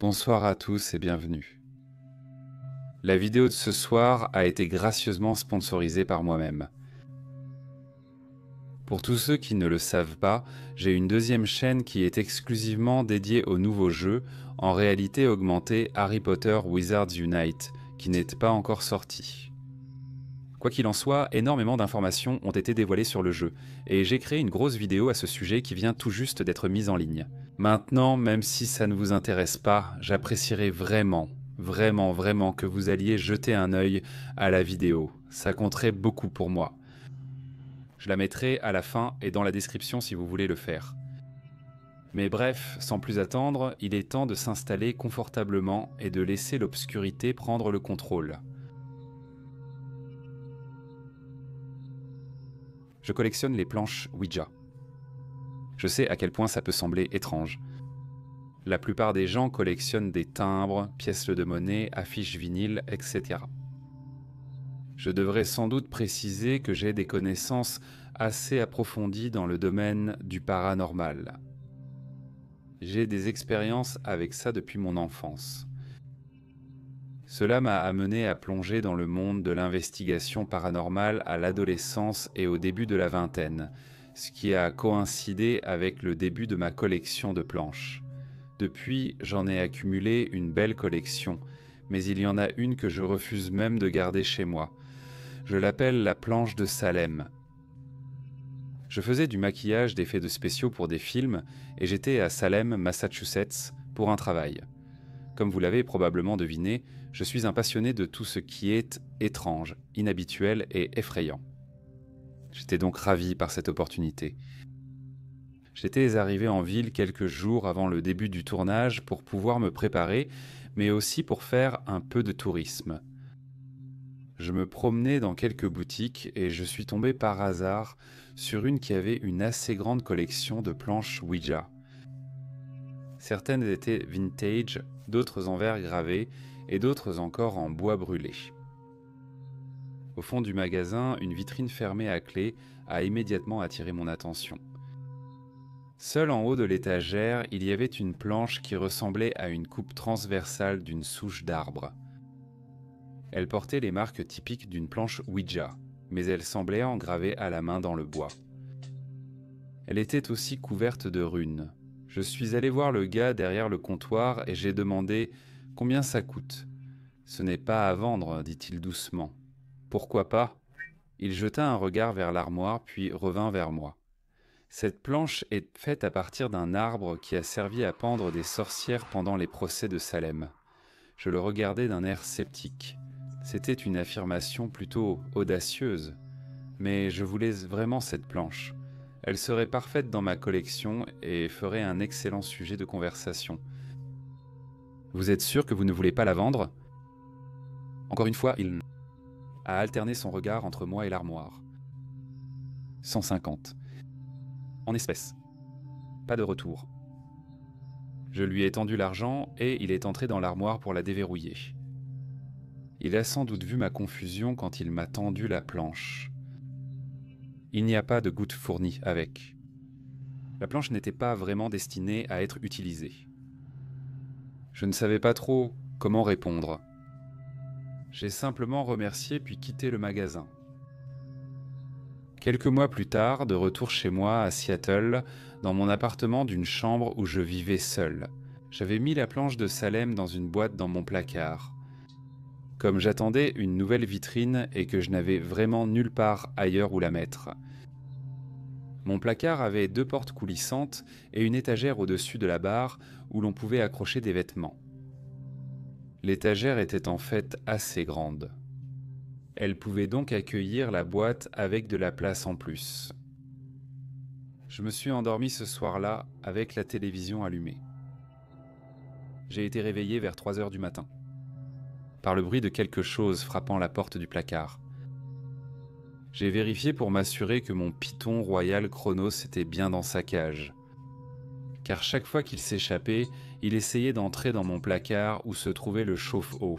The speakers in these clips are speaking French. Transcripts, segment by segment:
Bonsoir à tous et bienvenue. La vidéo de ce soir a été gracieusement sponsorisée par moi-même. Pour tous ceux qui ne le savent pas, j'ai une deuxième chaîne qui est exclusivement dédiée aux nouveaux jeux, en réalité augmentée Harry Potter Wizards Unite, qui n'est pas encore sorti. Quoi qu'il en soit, énormément d'informations ont été dévoilées sur le jeu, et j'ai créé une grosse vidéo à ce sujet qui vient tout juste d'être mise en ligne. Maintenant, même si ça ne vous intéresse pas, j'apprécierais vraiment que vous alliez jeter un œil à la vidéo. Ça compterait beaucoup pour moi. Je la mettrai à la fin et dans la description si vous voulez le faire. Mais bref, sans plus attendre, il est temps de s'installer confortablement et de laisser l'obscurité prendre le contrôle. Je collectionne les planches Ouija. Je sais à quel point ça peut sembler étrange. La plupart des gens collectionnent des timbres, pièces de monnaie, affiches vinyles, etc. Je devrais sans doute préciser que j'ai des connaissances assez approfondies dans le domaine du paranormal. J'ai des expériences avec ça depuis mon enfance. Cela m'a amené à plonger dans le monde de l'investigation paranormale à l'adolescence et au début de la vingtaine, ce qui a coïncidé avec le début de ma collection de planches. Depuis, j'en ai accumulé une belle collection, mais il y en a une que je refuse même de garder chez moi. Je l'appelle la planche de Salem. Je faisais du maquillage d'effets spéciaux pour des films et j'étais à Salem, Massachusetts, pour un travail. Comme vous l'avez probablement deviné, je suis un passionné de tout ce qui est étrange, inhabituel et effrayant. J'étais donc ravi par cette opportunité. J'étais arrivé en ville quelques jours avant le début du tournage pour pouvoir me préparer, mais aussi pour faire un peu de tourisme. Je me promenais dans quelques boutiques et je suis tombé par hasard sur une qui avait une assez grande collection de planches Ouija. Certaines étaient vintage, d'autres en verre gravé et d'autres encore en bois brûlé. Au fond du magasin, une vitrine fermée à clé a immédiatement attiré mon attention. Seul en haut de l'étagère, il y avait une planche qui ressemblait à une coupe transversale d'une souche d'arbre. Elle portait les marques typiques d'une planche Ouija, mais elle semblait engravée à la main dans le bois. Elle était aussi couverte de runes. Je suis allé voir le gars derrière le comptoir et j'ai demandé « Combien ça coûte ?» « Ce n'est pas à vendre, dit-il doucement. « Pourquoi pas ?» Il jeta un regard vers l'armoire puis revint vers moi. Cette planche est faite à partir d'un arbre qui a servi à pendre des sorcières pendant les procès de Salem. Je le regardais d'un air sceptique. C'était une affirmation plutôt audacieuse, mais je voulais vraiment cette planche. Elle serait parfaite dans ma collection et ferait un excellent sujet de conversation. Vous êtes sûr que vous ne voulez pas la vendre ? Encore une fois, il a alterné son regard entre moi et l'armoire. 150. En espèces. Pas de retour. Je lui ai tendu l'argent et il est entré dans l'armoire pour la déverrouiller. Il a sans doute vu ma confusion quand il m'a tendu la planche. Il n'y a pas de gouttes fournies avec. La planche n'était pas vraiment destinée à être utilisée. Je ne savais pas trop comment répondre. J'ai simplement remercié puis quitté le magasin. Quelques mois plus tard, de retour chez moi à Seattle, dans mon appartement d'une chambre où je vivais seul, j'avais mis la planche de Salem dans une boîte dans mon placard. Comme j'attendais une nouvelle vitrine et que je n'avais vraiment nulle part ailleurs où la mettre. Mon placard avait 2 portes coulissantes et une étagère au-dessus de la barre où l'on pouvait accrocher des vêtements. L'étagère était en fait assez grande. Elle pouvait donc accueillir la boîte avec de la place en plus. Je me suis endormi ce soir-là avec la télévision allumée. J'ai été réveillé vers 3 heures du matin, par le bruit de quelque chose frappant la porte du placard. J'ai vérifié pour m'assurer que mon python royal Chronos était bien dans sa cage. Car chaque fois qu'il s'échappait, il essayait d'entrer dans mon placard où se trouvait le chauffe-eau.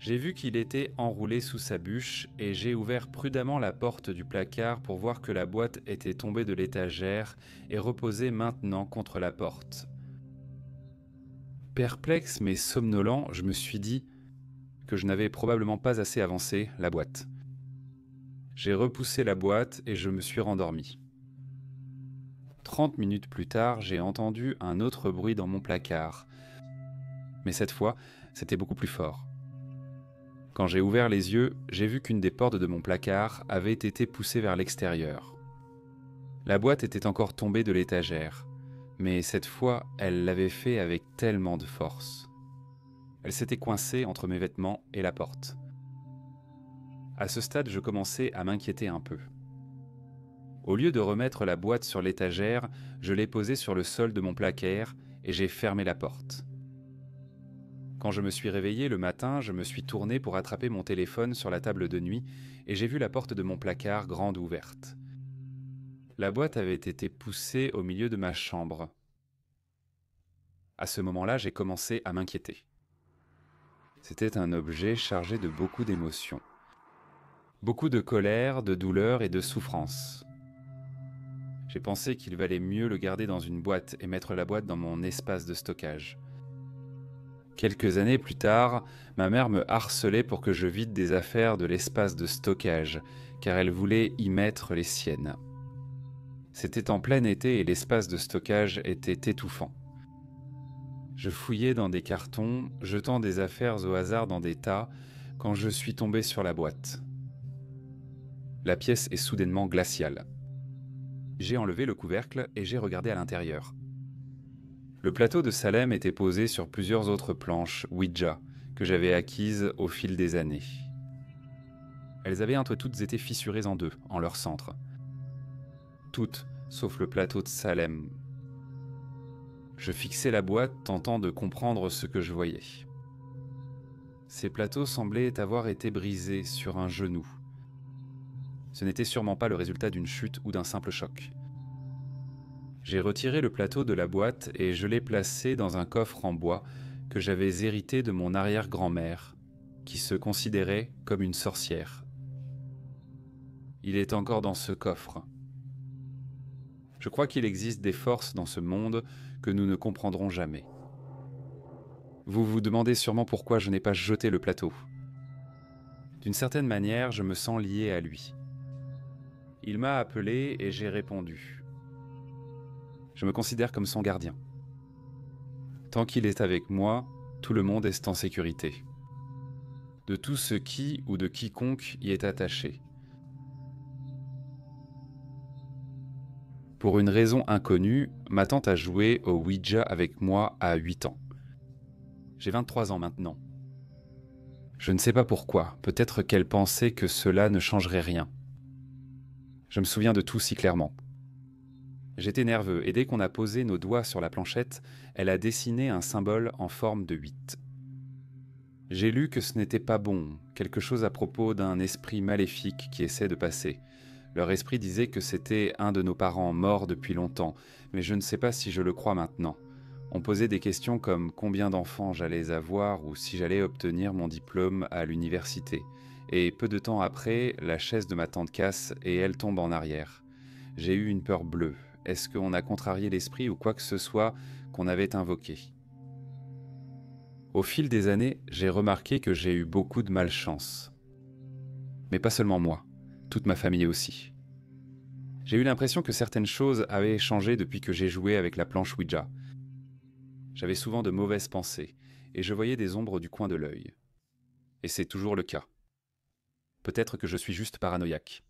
J'ai vu qu'il était enroulé sous sa bûche et j'ai ouvert prudemment la porte du placard pour voir que la boîte était tombée de l'étagère et reposait maintenant contre la porte. Perplexe mais somnolent, je me suis dit que je n'avais probablement pas assez avancé la boîte. J'ai repoussé la boîte et je me suis rendormi. 30 minutes plus tard, j'ai entendu un autre bruit dans mon placard. Mais cette fois, c'était beaucoup plus fort. Quand j'ai ouvert les yeux, j'ai vu qu'une des portes de mon placard avait été poussée vers l'extérieur. La boîte était encore tombée de l'étagère, mais cette fois, elle l'avait fait avec tellement de force. Elle s'était coincée entre mes vêtements et la porte. À ce stade, je commençais à m'inquiéter un peu. Au lieu de remettre la boîte sur l'étagère, je l'ai posée sur le sol de mon placard et j'ai fermé la porte. Quand je me suis réveillé le matin, je me suis tourné pour attraper mon téléphone sur la table de nuit et j'ai vu la porte de mon placard grande ouverte. La boîte avait été poussée au milieu de ma chambre. À ce moment-là, j'ai commencé à m'inquiéter. C'était un objet chargé de beaucoup d'émotions. Beaucoup de colère, de douleur et de souffrance. J'ai pensé qu'il valait mieux le garder dans une boîte et mettre la boîte dans mon espace de stockage. Quelques années plus tard, ma mère me harcelait pour que je vide des affaires de l'espace de stockage, car elle voulait y mettre les siennes. C'était en plein été et l'espace de stockage était étouffant. Je fouillais dans des cartons, jetant des affaires au hasard dans des tas, quand je suis tombé sur la boîte. La pièce est soudainement glaciale. J'ai enlevé le couvercle et j'ai regardé à l'intérieur. Le plateau de Salem était posé sur plusieurs autres planches Ouija que j'avais acquises au fil des années. Elles avaient entre toutes été fissurées en deux, en leur centre. Toutes, sauf le plateau de Salem. Je fixais la boîte, tentant de comprendre ce que je voyais. Ces plateaux semblaient avoir été brisés sur un genou. Ce n'était sûrement pas le résultat d'une chute ou d'un simple choc. J'ai retiré le plateau de la boîte et je l'ai placé dans un coffre en bois que j'avais hérité de mon arrière-grand-mère, qui se considérait comme une sorcière. Il est encore dans ce coffre. Je crois qu'il existe des forces dans ce monde que nous ne comprendrons jamais. Vous vous demandez sûrement pourquoi je n'ai pas jeté le plateau. D'une certaine manière, je me sens lié à lui. Il m'a appelé et j'ai répondu. Je me considère comme son gardien. Tant qu'il est avec moi, tout le monde est en sécurité. De tout ce qui ou de quiconque y est attaché. Pour une raison inconnue, ma tante a joué au Ouija avec moi à 8 ans. J'ai 23 ans maintenant. Je ne sais pas pourquoi, peut-être qu'elle pensait que cela ne changerait rien. Je me souviens de tout si clairement. J'étais nerveux et dès qu'on a posé nos doigts sur la planchette, elle a dessiné un symbole en forme de 8. J'ai lu que ce n'était pas bon, quelque chose à propos d'un esprit maléfique qui essaie de passer. Leur esprit disait que c'était un de nos parents morts depuis longtemps, mais je ne sais pas si je le crois maintenant. On posait des questions comme combien d'enfants j'allais avoir ou si j'allais obtenir mon diplôme à l'université. Et peu de temps après, la chaise de ma tante casse et elle tombe en arrière. J'ai eu une peur bleue. Est-ce qu'on a contrarié l'esprit ou quoi que ce soit qu'on avait invoqué? Au fil des années, j'ai remarqué que j'ai eu beaucoup de malchance. Mais pas seulement moi, toute ma famille aussi. J'ai eu l'impression que certaines choses avaient changé depuis que j'ai joué avec la planche Ouija. J'avais souvent de mauvaises pensées, et je voyais des ombres du coin de l'œil. Et c'est toujours le cas. Peut-être que je suis juste paranoïaque.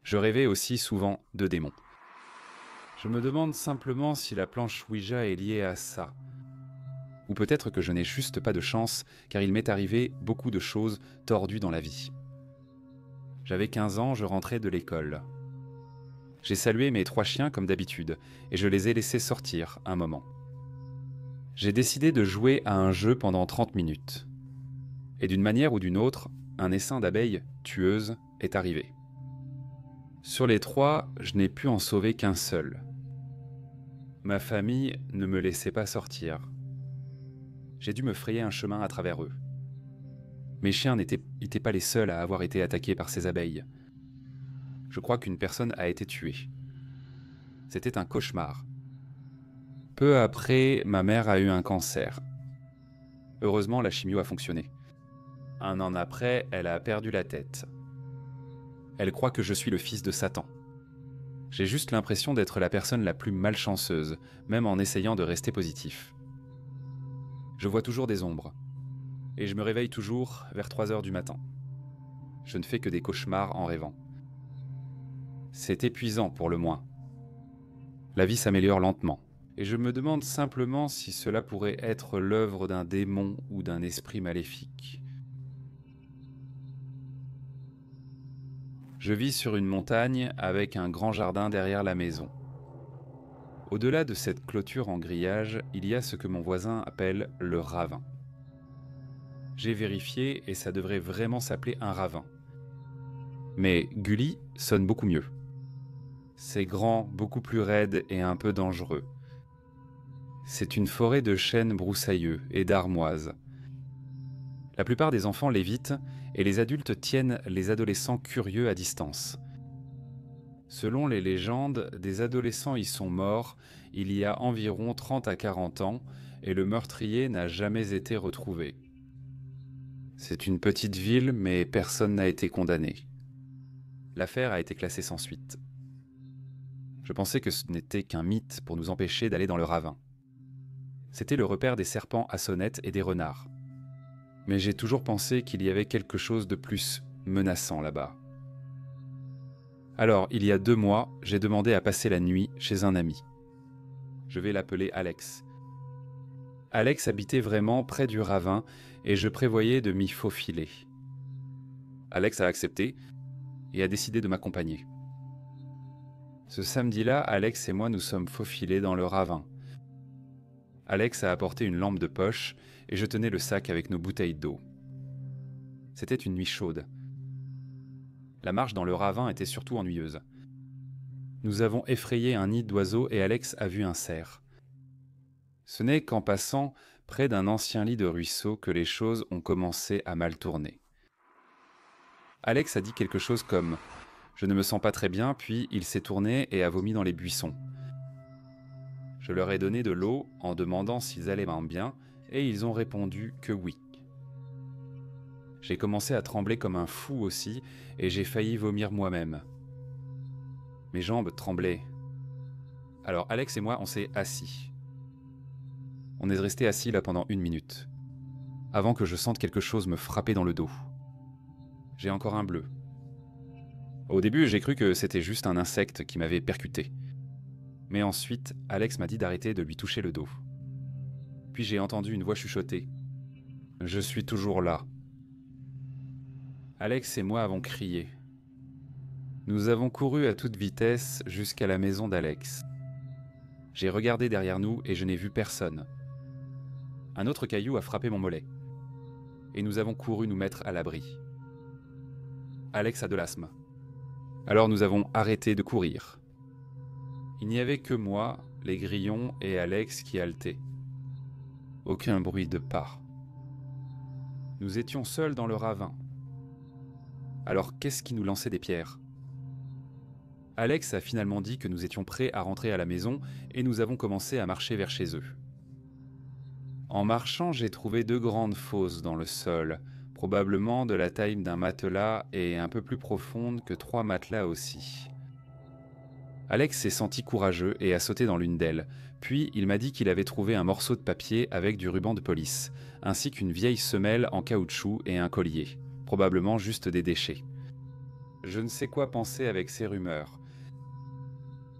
Je rêvais aussi souvent de démons. Je me demande simplement si la planche Ouija est liée à ça. Ou peut-être que je n'ai juste pas de chance, car il m'est arrivé beaucoup de choses tordues dans la vie. J'avais 15 ans, je rentrais de l'école. J'ai salué mes 3 chiens comme d'habitude, et je les ai laissés sortir un moment. J'ai décidé de jouer à un jeu pendant 30 minutes. Et d'une manière ou d'une autre, un essaim d'abeilles tueuses est arrivé. Sur les 3, je n'ai pu en sauver qu'un seul. Ma famille ne me laissait pas sortir. J'ai dû me frayer un chemin à travers eux. Mes chiens n'étaient pas les seuls à avoir été attaqués par ces abeilles. Je crois qu'une personne a été tuée. C'était un cauchemar. Peu après, ma mère a eu un cancer. Heureusement, la chimio a fonctionné. 1 an après, elle a perdu la tête. Elle croit que je suis le fils de Satan. J'ai juste l'impression d'être la personne la plus malchanceuse, même en essayant de rester positif. Je vois toujours des ombres. Et je me réveille toujours vers 3 heures du matin. Je ne fais que des cauchemars en rêvant. C'est épuisant pour le moins. La vie s'améliore lentement. Et je me demande simplement si cela pourrait être l'œuvre d'un démon ou d'un esprit maléfique. Je vis sur une montagne avec un grand jardin derrière la maison. Au-delà de cette clôture en grillage, il y a ce que mon voisin appelle le ravin. J'ai vérifié et ça devrait vraiment s'appeler un ravin. Mais Gully sonne beaucoup mieux. C'est grand, beaucoup plus raide et un peu dangereux. C'est une forêt de chênes broussailleux et d'armoises. La plupart des enfants l'évitent et les adultes tiennent les adolescents curieux à distance. Selon les légendes, des adolescents y sont morts il y a environ 30 à 40 ans et le meurtrier n'a jamais été retrouvé. C'est une petite ville, mais personne n'a été condamné. L'affaire a été classée sans suite. Je pensais que ce n'était qu'un mythe pour nous empêcher d'aller dans le ravin. C'était le repère des serpents à sonnettes et des renards. Mais j'ai toujours pensé qu'il y avait quelque chose de plus menaçant là-bas. Alors, il y a 2 mois, j'ai demandé à passer la nuit chez un ami. Je vais l'appeler Alex. Alex habitait vraiment près du ravin et je prévoyais de m'y faufiler. Alex a accepté et a décidé de m'accompagner. Ce samedi-là, Alex et moi nous sommes faufilés dans le ravin. Alex a apporté une lampe de poche et je tenais le sac avec nos bouteilles d'eau. C'était une nuit chaude. La marche dans le ravin était surtout ennuyeuse. Nous avons effrayé un nid d'oiseaux et Alex a vu un cerf. Ce n'est qu'en passant près d'un ancien lit de ruisseau que les choses ont commencé à mal tourner. Alex a dit quelque chose comme « Je ne me sens pas très bien », puis il s'est tourné et a vomi dans les buissons. Je leur ai donné de l'eau en demandant s'ils allaient bien et ils ont répondu que oui. J'ai commencé à trembler comme un fou aussi et j'ai failli vomir moi-même. Mes jambes tremblaient. Alors Alex et moi, on s'est assis. On est resté assis là pendant 1 minute, avant que je sente quelque chose me frapper dans le dos. J'ai encore un bleu. Au début, j'ai cru que c'était juste un insecte qui m'avait percuté. Mais ensuite, Alex m'a dit d'arrêter de lui toucher le dos. Puis j'ai entendu une voix chuchoter. « Je suis toujours là. » Alex et moi avons crié. Nous avons couru à toute vitesse jusqu'à la maison d'Alex. J'ai regardé derrière nous et je n'ai vu personne. Un autre caillou a frappé mon mollet. Et nous avons couru nous mettre à l'abri. Alex a de l'asthme. Alors nous avons arrêté de courir. Il n'y avait que moi, les grillons et Alex qui haletaient. Aucun bruit de pas. Nous étions seuls dans le ravin. Alors qu'est-ce qui nous lançait des pierres ? Alex a finalement dit que nous étions prêts à rentrer à la maison et nous avons commencé à marcher vers chez eux. En marchant, j'ai trouvé 2 grandes fosses dans le sol, probablement de la taille d'un matelas et un peu plus profonde que 3 matelas aussi. Alex s'est senti courageux et a sauté dans l'une d'elles, puis il m'a dit qu'il avait trouvé un morceau de papier avec du ruban de police, ainsi qu'une vieille semelle en caoutchouc et un collier, probablement juste des déchets. Je ne sais quoi penser avec ces rumeurs.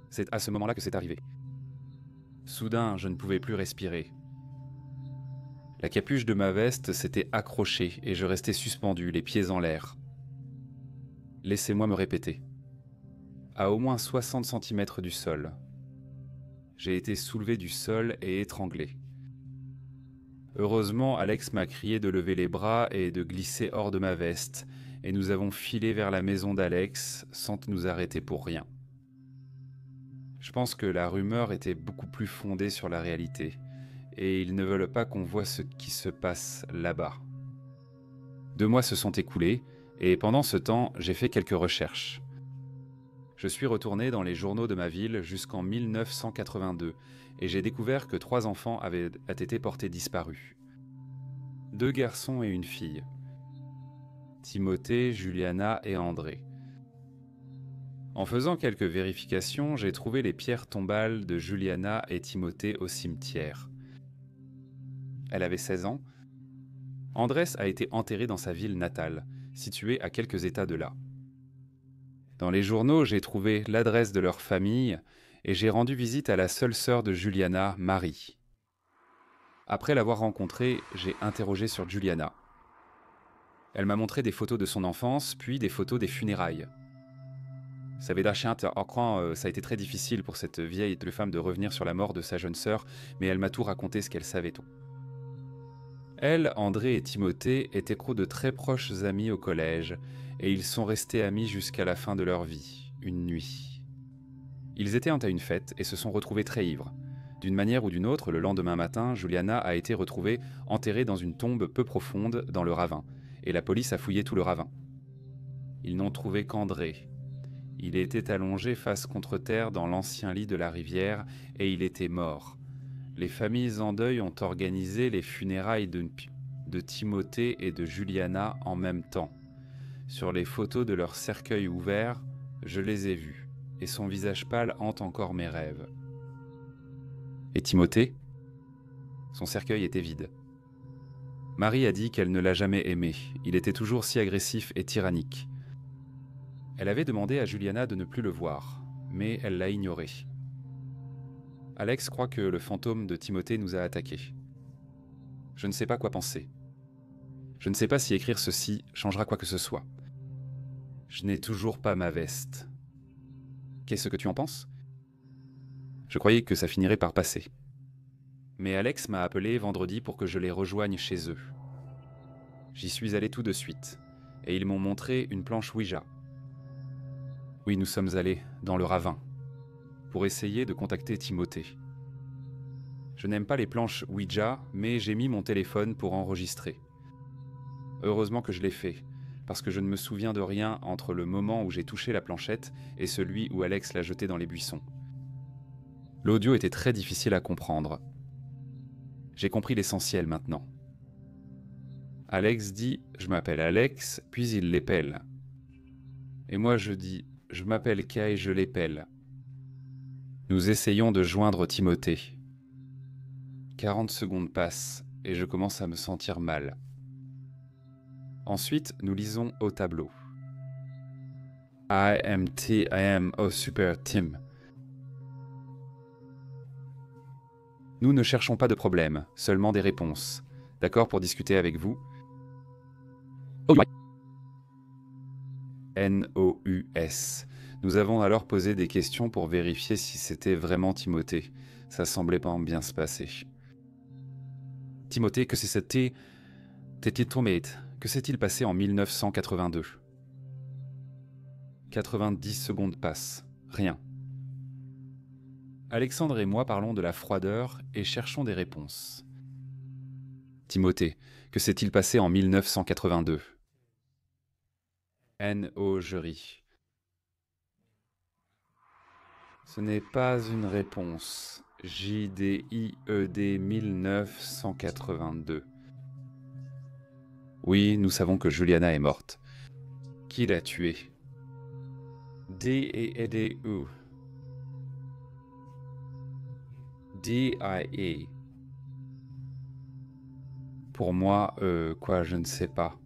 C'est à ce moment-là que c'est arrivé. Soudain, je ne pouvais plus respirer. La capuche de ma veste s'était accrochée et je restais suspendu, les pieds en l'air. Laissez-moi me répéter. À au moins 60 cm du sol. J'ai été soulevé du sol et étranglé. Heureusement, Alex m'a crié de lever les bras et de glisser hors de ma veste, et nous avons filé vers la maison d'Alex sans nous arrêter pour rien. Je pense que la rumeur était beaucoup plus fondée sur la réalité, et ils ne veulent pas qu'on voie ce qui se passe là-bas. 2 mois se sont écoulés, et pendant ce temps, j'ai fait quelques recherches. Je suis retourné dans les journaux de ma ville jusqu'en 1982 et j'ai découvert que 3 enfants avaient été portés disparus. 2 garçons et une fille. Timothée, Juliana et André. En faisant quelques vérifications, j'ai trouvé les pierres tombales de Juliana et Timothée au cimetière. Elle avait 16 ans. Andrés a été enterré dans sa ville natale, située à quelques états de là. Dans les journaux, j'ai trouvé l'adresse de leur famille et j'ai rendu visite à la seule sœur de Juliana, Marie. Après l'avoir rencontrée, j'ai interrogé sur Juliana. Elle m'a montré des photos de son enfance, puis des photos des funérailles. Ça a été très difficile pour cette vieille femme de revenir sur la mort de sa jeune sœur, mais elle m'a tout raconté ce qu'elle savait tout. Elle, André et Timothée étaient de très proches amis au collège, et ils sont restés amis jusqu'à la fin de leur vie, une nuit. Ils étaient à une fête et se sont retrouvés très ivres. D'une manière ou d'une autre, le lendemain matin, Juliana a été retrouvée enterrée dans une tombe peu profonde dans le ravin, et la police a fouillé tout le ravin. Ils n'ont trouvé qu'André. Il était allongé face contre terre dans l'ancien lit de la rivière et il était mort. Les familles en deuil ont organisé les funérailles de Timothée et de Juliana en même temps. Sur les photos de leur cercueil ouvert, je les ai vus, et son visage pâle hante encore mes rêves. Et Timothée ? Son cercueil était vide. Marie a dit qu'elle ne l'a jamais aimé, il était toujours si agressif et tyrannique. Elle avait demandé à Juliana de ne plus le voir, mais elle l'a ignoré. Alex croit que le fantôme de Timothée nous a attaqués. Je ne sais pas quoi penser. Je ne sais pas si écrire ceci changera quoi que ce soit. Je n'ai toujours pas ma veste. Qu'est-ce que tu en penses ? Je croyais que ça finirait par passer. Mais Alex m'a appelé vendredi pour que je les rejoigne chez eux. J'y suis allé tout de suite, et ils m'ont montré une planche Ouija. Oui, nous sommes allés dans le ravin, pour essayer de contacter Timothée. Je n'aime pas les planches Ouija, mais j'ai mis mon téléphone pour enregistrer. Heureusement que je l'ai fait, parce que je ne me souviens de rien entre le moment où j'ai touché la planchette et celui où Alex l'a jetée dans les buissons. L'audio était très difficile à comprendre. J'ai compris l'essentiel maintenant. Alex dit « Je m'appelle Alex », puis il l'épelle. Et moi je dis « Je m'appelle Kai, je l'épelle ». Nous essayons de joindre Timothée. 40 secondes passent et je commence à me sentir mal. Ensuite, nous lisons au tableau. I am, oh super, Tim. Nous ne cherchons pas de problème, seulement des réponses. D'accord pour discuter avec vous? N-O-U-S. Nous avons alors posé des questions pour vérifier si c'était vraiment Timothée. Ça semblait pas bien se passer. Timothée, que c'était Tomate. Que s'est-il passé en 1982? 90 secondes passent. Rien. Alexandre et moi parlons de la froideur et cherchons des réponses. Timothée, que s'est-il passé en 1982? N.O. Jury. Ce n'est pas une réponse. J-D-I-E-D 1982. Oui, nous savons que Juliana est morte. Qui l'a tuée? D-E-D-U. D-I-E. Pour moi, je ne sais pas.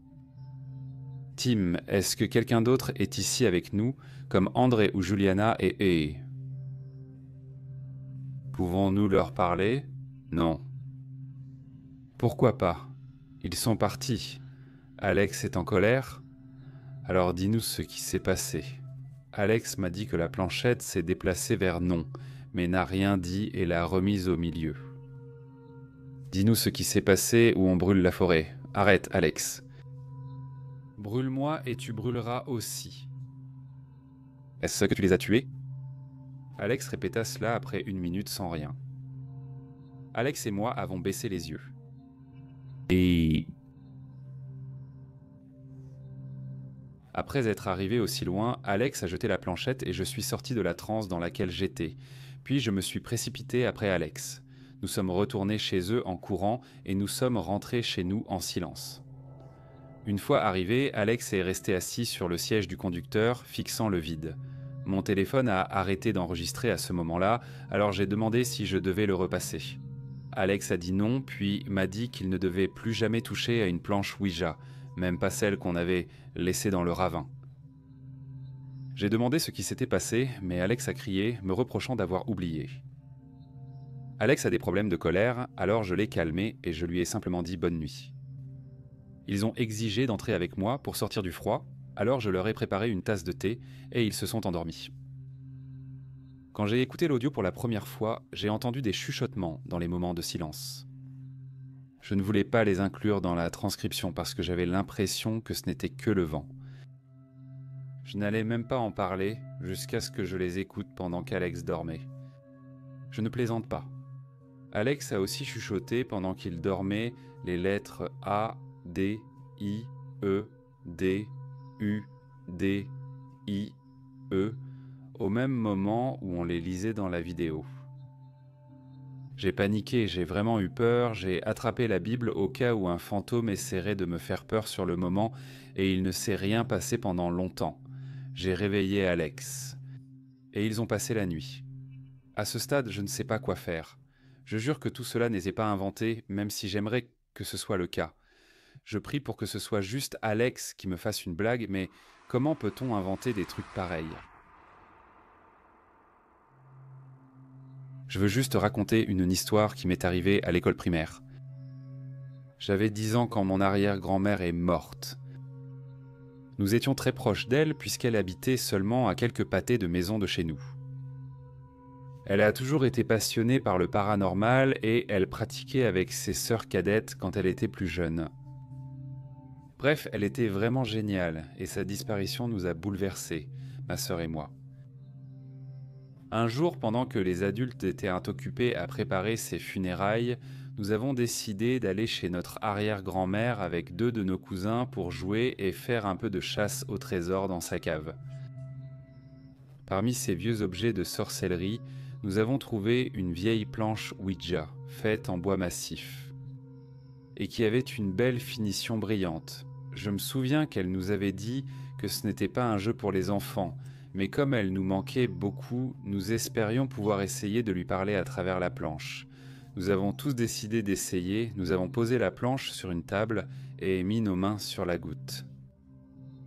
Tim, est-ce que quelqu'un d'autre est ici avec nous, comme André ou Juliana et E? Pouvons-nous leur parler? Non. Pourquoi pas? Ils sont partis. Alex est en colère? Alors dis-nous ce qui s'est passé. Alex m'a dit que la planchette s'est déplacée vers non, mais n'a rien dit et l'a remise au milieu. Dis-nous ce qui s'est passé ou on brûle la forêt. Arrête, Alex. Brûle-moi et tu brûleras aussi. Est-ce que tu les as tués? Alex répéta cela après 1 minute sans rien. Alex et moi avons baissé les yeux. Et... Après être arrivé aussi loin, Alex a jeté la planchette et je suis sorti de la transe dans laquelle j'étais. Puis je me suis précipité après Alex. Nous sommes retournés chez eux en courant et nous sommes rentrés chez nous en silence. Une fois arrivé, Alex est resté assis sur le siège du conducteur, fixant le vide. Mon téléphone a arrêté d'enregistrer à ce moment-là, alors j'ai demandé si je devais le repasser. Alex a dit non, puis m'a dit qu'il ne devait plus jamais toucher à une planche Ouija, même pas celle qu'on avait laissée dans le ravin. J'ai demandé ce qui s'était passé, mais Alex a crié, me reprochant d'avoir oublié. Alex a des problèmes de colère, alors je l'ai calmé et je lui ai simplement dit bonne nuit. Ils ont exigé d'entrer avec moi pour sortir du froid, alors je leur ai préparé une tasse de thé et ils se sont endormis. Quand j'ai écouté l'audio pour la première fois, j'ai entendu des chuchotements dans les moments de silence. Je ne voulais pas les inclure dans la transcription parce que j'avais l'impression que ce n'était que le vent. Je n'allais même pas en parler jusqu'à ce que je les écoute pendant qu'Alex dormait. Je ne plaisante pas. Alex a aussi chuchoté pendant qu'il dormait les lettres A, D, I, E, D, U, D, I, E, au même moment où on les lisait dans la vidéo. J'ai paniqué, j'ai vraiment eu peur, j'ai attrapé la Bible au cas où un fantôme essaierait de me faire peur sur le moment et il ne s'est rien passé pendant longtemps. J'ai réveillé Alex. Et ils ont passé la nuit. À ce stade, je ne sais pas quoi faire. Je jure que tout cela n'était pas inventé, même si j'aimerais que ce soit le cas. Je prie pour que ce soit juste Alex qui me fasse une blague, mais comment peut-on inventer des trucs pareils ? Je veux juste raconter une histoire qui m'est arrivée à l'école primaire. J'avais 10 ans quand mon arrière-grand-mère est morte. Nous étions très proches d'elle puisqu'elle habitait seulement à quelques pâtés de maison de chez nous. Elle a toujours été passionnée par le paranormal et elle pratiquait avec ses sœurs cadettes quand elle était plus jeune. Bref, elle était vraiment géniale et sa disparition nous a bouleversés, ma sœur et moi. Un jour, pendant que les adultes étaient occupés à préparer ses funérailles, nous avons décidé d'aller chez notre arrière-grand-mère avec 2 de nos cousins pour jouer et faire un peu de chasse au trésor dans sa cave. Parmi ces vieux objets de sorcellerie, nous avons trouvé une vieille planche Ouija, faite en bois massif, et qui avait une belle finition brillante. Je me souviens qu'elle nous avait dit que ce n'était pas un jeu pour les enfants, mais comme elle nous manquait beaucoup, nous espérions pouvoir essayer de lui parler à travers la planche. Nous avons tous décidé d'essayer, nous avons posé la planche sur une table et mis nos mains sur la goutte.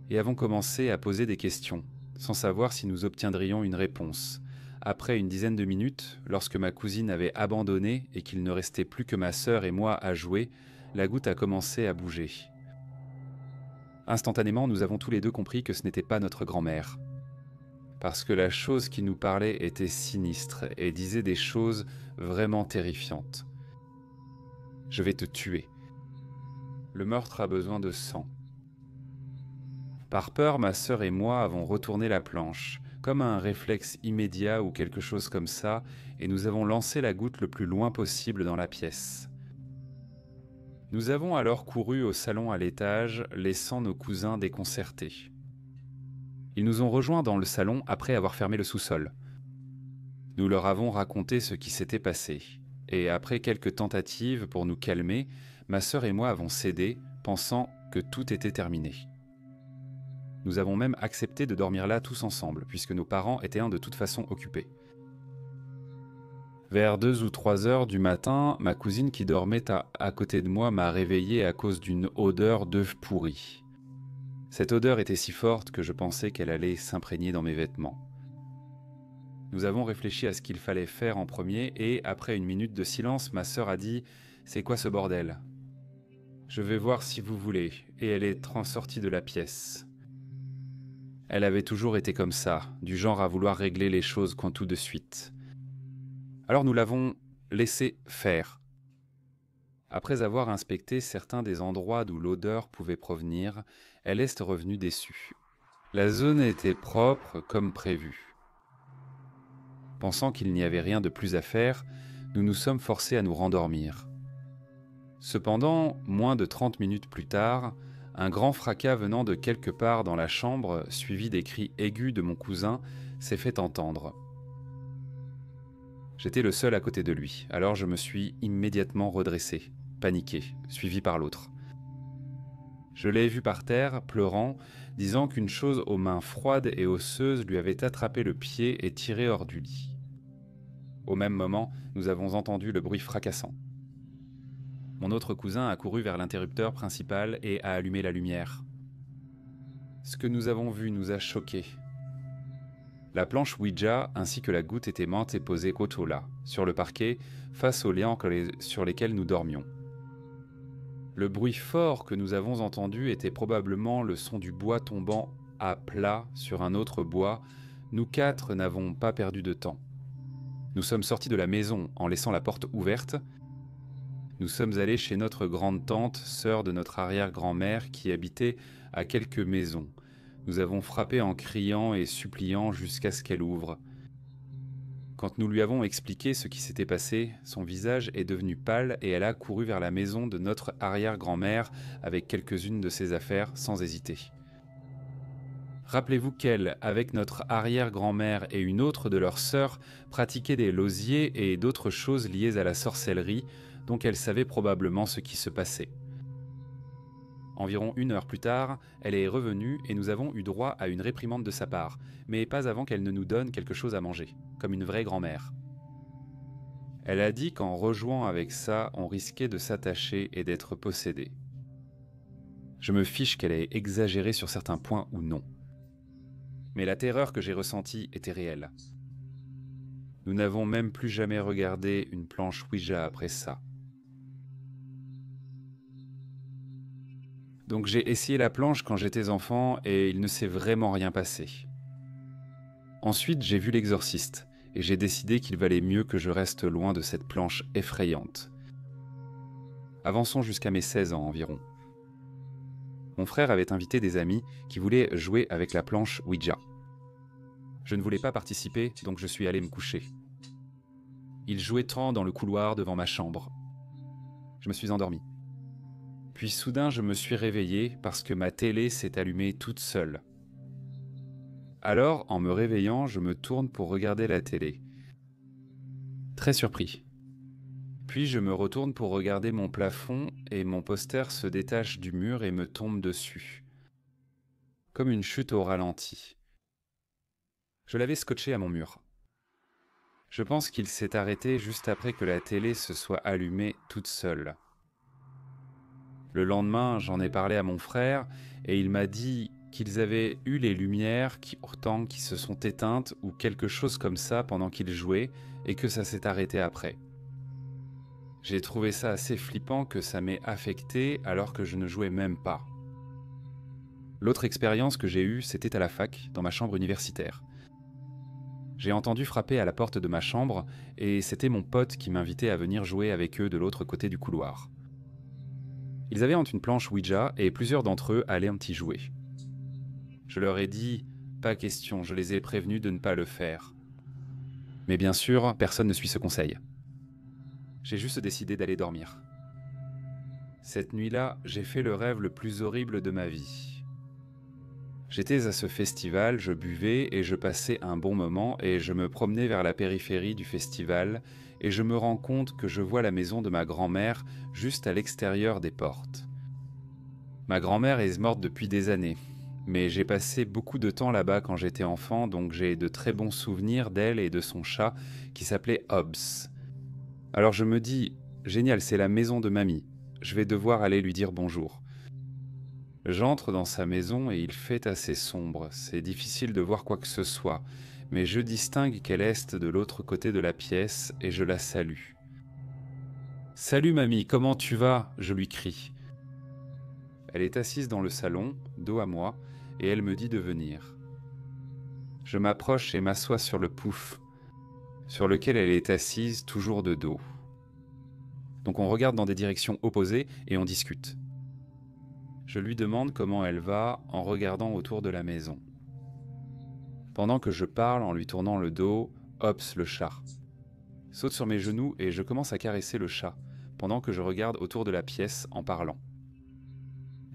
Et avons commencé à poser des questions, sans savoir si nous obtiendrions une réponse. Après une dizaine de minutes, lorsque ma cousine avait abandonné et qu'il ne restait plus que ma sœur et moi à jouer, la goutte a commencé à bouger. Instantanément, nous avons tous les deux compris que ce n'était pas notre grand-mère. Parce que la chose qui nous parlait était sinistre et disait des choses vraiment terrifiantes. « Je vais te tuer. Le meurtre a besoin de sang. » Par peur, ma sœur et moi avons retourné la planche, comme un réflexe immédiat ou quelque chose comme ça, et nous avons lancé la goutte le plus loin possible dans la pièce. Nous avons alors couru au salon à l'étage, laissant nos cousins déconcertés. Ils nous ont rejoints dans le salon après avoir fermé le sous-sol. Nous leur avons raconté ce qui s'était passé, et après quelques tentatives pour nous calmer, ma sœur et moi avons cédé, pensant que tout était terminé. Nous avons même accepté de dormir là tous ensemble, puisque nos parents étaient de toute façon occupés. Vers 2 ou 3 heures du matin, ma cousine qui dormait à côté de moi m'a réveillé à cause d'une odeur d'œuf pourri. Cette odeur était si forte que je pensais qu'elle allait s'imprégner dans mes vêtements. Nous avons réfléchi à ce qu'il fallait faire en premier et, après une minute de silence, ma sœur a dit « C'est quoi ce bordel ?»« Je vais voir si vous voulez. » Et elle est sortie de la pièce. Elle avait toujours été comme ça, du genre à vouloir régler les choses tout de suite. Alors nous l'avons laissé faire. Après avoir inspecté certains des endroits d'où l'odeur pouvait provenir, elle est revenue déçue. La zone était propre comme prévu. Pensant qu'il n'y avait rien de plus à faire, nous nous sommes forcés à nous rendormir. Cependant, moins de 30 minutes plus tard, Un grand fracas venant de quelque part dans la chambre, suivi des cris aigus de mon cousin, s'est fait entendre. J'étais le seul à côté de lui, alors je me suis immédiatement redressé, paniqué, suivi par l'autre. Je l'ai vu par terre, pleurant, disant qu'une chose aux mains froides et osseuses lui avait attrapé le pied et tiré hors du lit. Au même moment, nous avons entendu le bruit fracassant. Mon autre cousin a couru vers l'interrupteur principal et a allumé la lumière. Ce que nous avons vu nous a choqués. La planche Ouija ainsi que la goutte étaient maintes et posées côte au là, sur le parquet, face aux liens sur lesquels nous dormions. Le bruit fort que nous avons entendu était probablement le son du bois tombant à plat sur un autre bois. Nous quatre n'avons pas perdu de temps. Nous sommes sortis de la maison en laissant la porte ouverte. Nous sommes allés chez notre grande-tante, sœur de notre arrière-grand-mère, qui habitait à quelques maisons. Nous avons frappé en criant et suppliant jusqu'à ce qu'elle ouvre. Quand nous lui avons expliqué ce qui s'était passé, son visage est devenu pâle et elle a couru vers la maison de notre arrière-grand-mère avec quelques-unes de ses affaires sans hésiter. Rappelez-vous qu'elle, avec notre arrière-grand-mère et une autre de leurs sœurs, pratiquait des lausiers et d'autres choses liées à la sorcellerie, donc elle savait probablement ce qui se passait. Environ 1 heure plus tard, elle est revenue et nous avons eu droit à une réprimande de sa part, mais pas avant qu'elle ne nous donne quelque chose à manger, comme une vraie grand-mère. Elle a dit qu'en rejouant avec ça, on risquait de s'attacher et d'être possédé. Je me fiche qu'elle ait exagéré sur certains points ou non. Mais la terreur que j'ai ressentie était réelle. Nous n'avons même plus jamais regardé une planche Ouija après ça. Donc j'ai essayé la planche quand j'étais enfant et il ne s'est vraiment rien passé. Ensuite, j'ai vu l'exorciste et j'ai décidé qu'il valait mieux que je reste loin de cette planche effrayante. Avançons jusqu'à mes 16 ans environ. Mon frère avait invité des amis qui voulaient jouer avec la planche Ouija. Je ne voulais pas participer, donc je suis allé me coucher. Ils jouaient tant dans le couloir devant ma chambre. Je me suis endormi. Puis soudain, je me suis réveillé parce que ma télé s'est allumée toute seule. Alors, en me réveillant, je me tourne pour regarder la télé. Très surpris. Puis je me retourne pour regarder mon plafond et mon poster se détache du mur et me tombe dessus. Comme une chute au ralenti. Je l'avais scotché à mon mur. Je pense qu'il s'est arrêté juste après que la télé se soit allumée toute seule. Le lendemain, j'en ai parlé à mon frère et il m'a dit qu'ils avaient eu les lumières qui se sont éteintes ou quelque chose comme ça pendant qu'ils jouaient et que ça s'est arrêté après. J'ai trouvé ça assez flippant que ça m'ait affecté alors que je ne jouais même pas. L'autre expérience que j'ai eue, c'était à la fac, dans ma chambre universitaire. J'ai entendu frapper à la porte de ma chambre et c'était mon pote qui m'invitait à venir jouer avec eux de l'autre côté du couloir. Ils avaient une planche Ouija et plusieurs d'entre eux allaient y jouer. Je leur ai dit « pas question, je les ai prévenus de ne pas le faire ». Mais bien sûr, personne ne suit ce conseil. J'ai juste décidé d'aller dormir. Cette nuit-là, j'ai fait le rêve le plus horrible de ma vie. J'étais à ce festival, je buvais et je passais un bon moment et je me promenais vers la périphérie du festival et je me rends compte que je vois la maison de ma grand-mère juste à l'extérieur des portes. Ma grand-mère est morte depuis des années, mais j'ai passé beaucoup de temps là-bas quand j'étais enfant, donc j'ai de très bons souvenirs d'elle et de son chat qui s'appelait Hobbs. Alors je me dis, génial, c'est la maison de mamie, je vais devoir aller lui dire bonjour. J'entre dans sa maison et il fait assez sombre, c'est difficile de voir quoi que ce soit, mais je distingue qu'elle est de l'autre côté de la pièce et je la salue. « Salut mamie, comment tu vas ?» je lui crie. Elle est assise dans le salon, dos à moi, et elle me dit de venir. Je m'approche et m'assois sur le pouf, sur lequel elle est assise, toujours de dos. Donc on regarde dans des directions opposées et on discute. Je lui demande comment elle va en regardant autour de la maison. Pendant que je parle en lui tournant le dos, Hobbs, le chat, saute sur mes genoux et je commence à caresser le chat, pendant que je regarde autour de la pièce en parlant.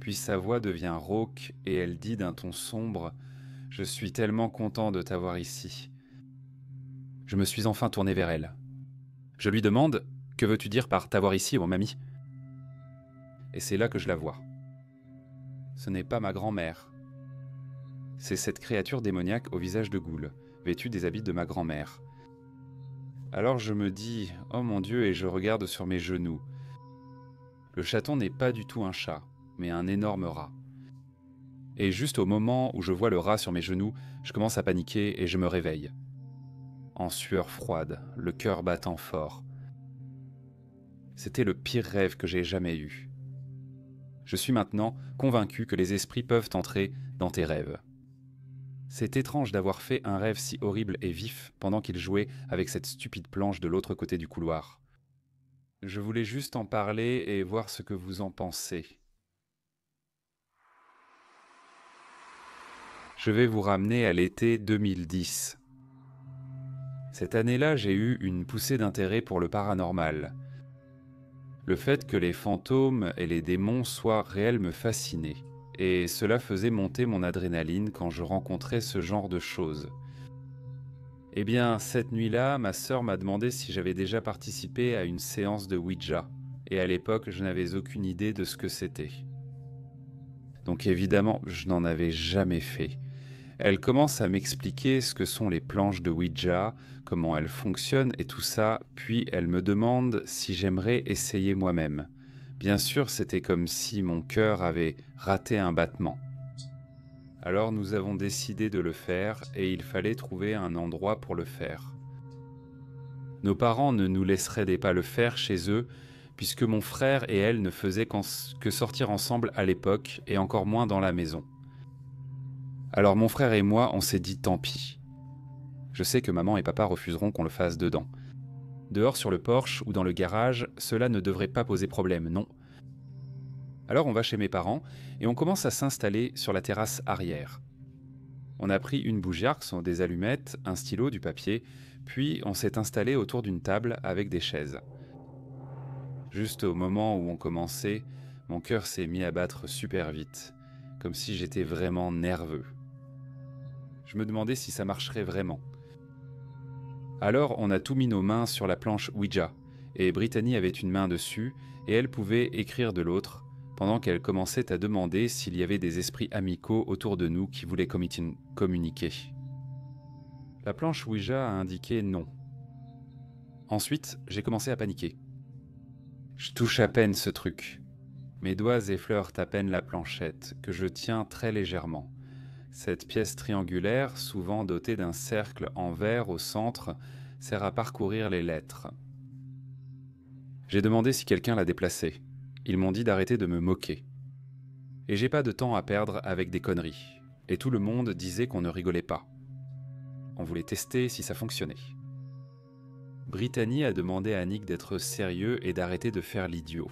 puis sa voix devient rauque et elle dit d'un ton sombre « Je suis tellement content de t'avoir ici. » Je me suis enfin tourné vers elle. Je lui demande « Que veux-tu dire par t'avoir ici, mon mamie ?» Et c'est là que je la vois. Ce n'est pas ma grand-mère. C'est cette créature démoniaque au visage de goule, vêtue des habits de ma grand-mère. Alors je me dis « Oh mon Dieu » et je regarde sur mes genoux. Le chaton n'est pas du tout un chat, mais un énorme rat. Et juste au moment où je vois le rat sur mes genoux, je commence à paniquer et je me réveille. En sueur froide, le cœur battant fort. C'était le pire rêve que j'ai jamais eu. Je suis maintenant convaincu que les esprits peuvent entrer dans tes rêves. C'est étrange d'avoir fait un rêve si horrible et vif pendant qu'il jouait avec cette stupide planche de l'autre côté du couloir. Je voulais juste en parler et voir ce que vous en pensez. Je vais vous ramener à l'été 2010. Cette année-là, j'ai eu une poussée d'intérêt pour le paranormal. Le fait que les fantômes et les démons soient réels me fascinait, et cela faisait monter mon adrénaline quand je rencontrais ce genre de choses. Eh bien, cette nuit-là, ma sœur m'a demandé si j'avais déjà participé à une séance de Ouija, et à l'époque, je n'avais aucune idée de ce que c'était. Donc évidemment, je n'en avais jamais fait. Elle commence à m'expliquer ce que sont les planches de Ouija, comment elles fonctionnent et tout ça, puis elle me demande si j'aimerais essayer moi-même. Bien sûr, c'était comme si mon cœur avait raté un battement. Alors nous avons décidé de le faire et il fallait trouver un endroit pour le faire. Nos parents ne nous laisseraient pas le faire chez eux, puisque mon frère et elle ne faisaient que sortir ensemble à l'époque et encore moins dans la maison. Alors mon frère et moi, on s'est dit tant pis. Je sais que maman et papa refuseront qu'on le fasse dedans. Dehors sur le porche ou dans le garage, cela ne devrait pas poser problème, non. Alors on va chez mes parents et on commence à s'installer sur la terrasse arrière. On a pris une bougie arc, sont des allumettes, un stylo, du papier, puis on s'est installé autour d'une table avec des chaises. Juste au moment où on commençait, mon cœur s'est mis à battre super vite, comme si j'étais vraiment nerveux. Je me demandais si ça marcherait vraiment. Alors on a tout mis nos mains sur la planche Ouija, et Brittany avait une main dessus, et elle pouvait écrire de l'autre, pendant qu'elle commençait à demander s'il y avait des esprits amicaux autour de nous qui voulaient communiquer. La planche Ouija a indiqué non. Ensuite, j'ai commencé à paniquer. Je touche à peine ce truc. Mes doigts effleurent à peine la planchette, que je tiens très légèrement. Cette pièce triangulaire, souvent dotée d'un cercle en verre au centre, sert à parcourir les lettres. J'ai demandé si quelqu'un la déplaçait. Ils m'ont dit d'arrêter de me moquer. Et j'ai pas de temps à perdre avec des conneries. Et tout le monde disait qu'on ne rigolait pas. On voulait tester si ça fonctionnait. Brittany a demandé à Nick d'être sérieux et d'arrêter de faire l'idiot.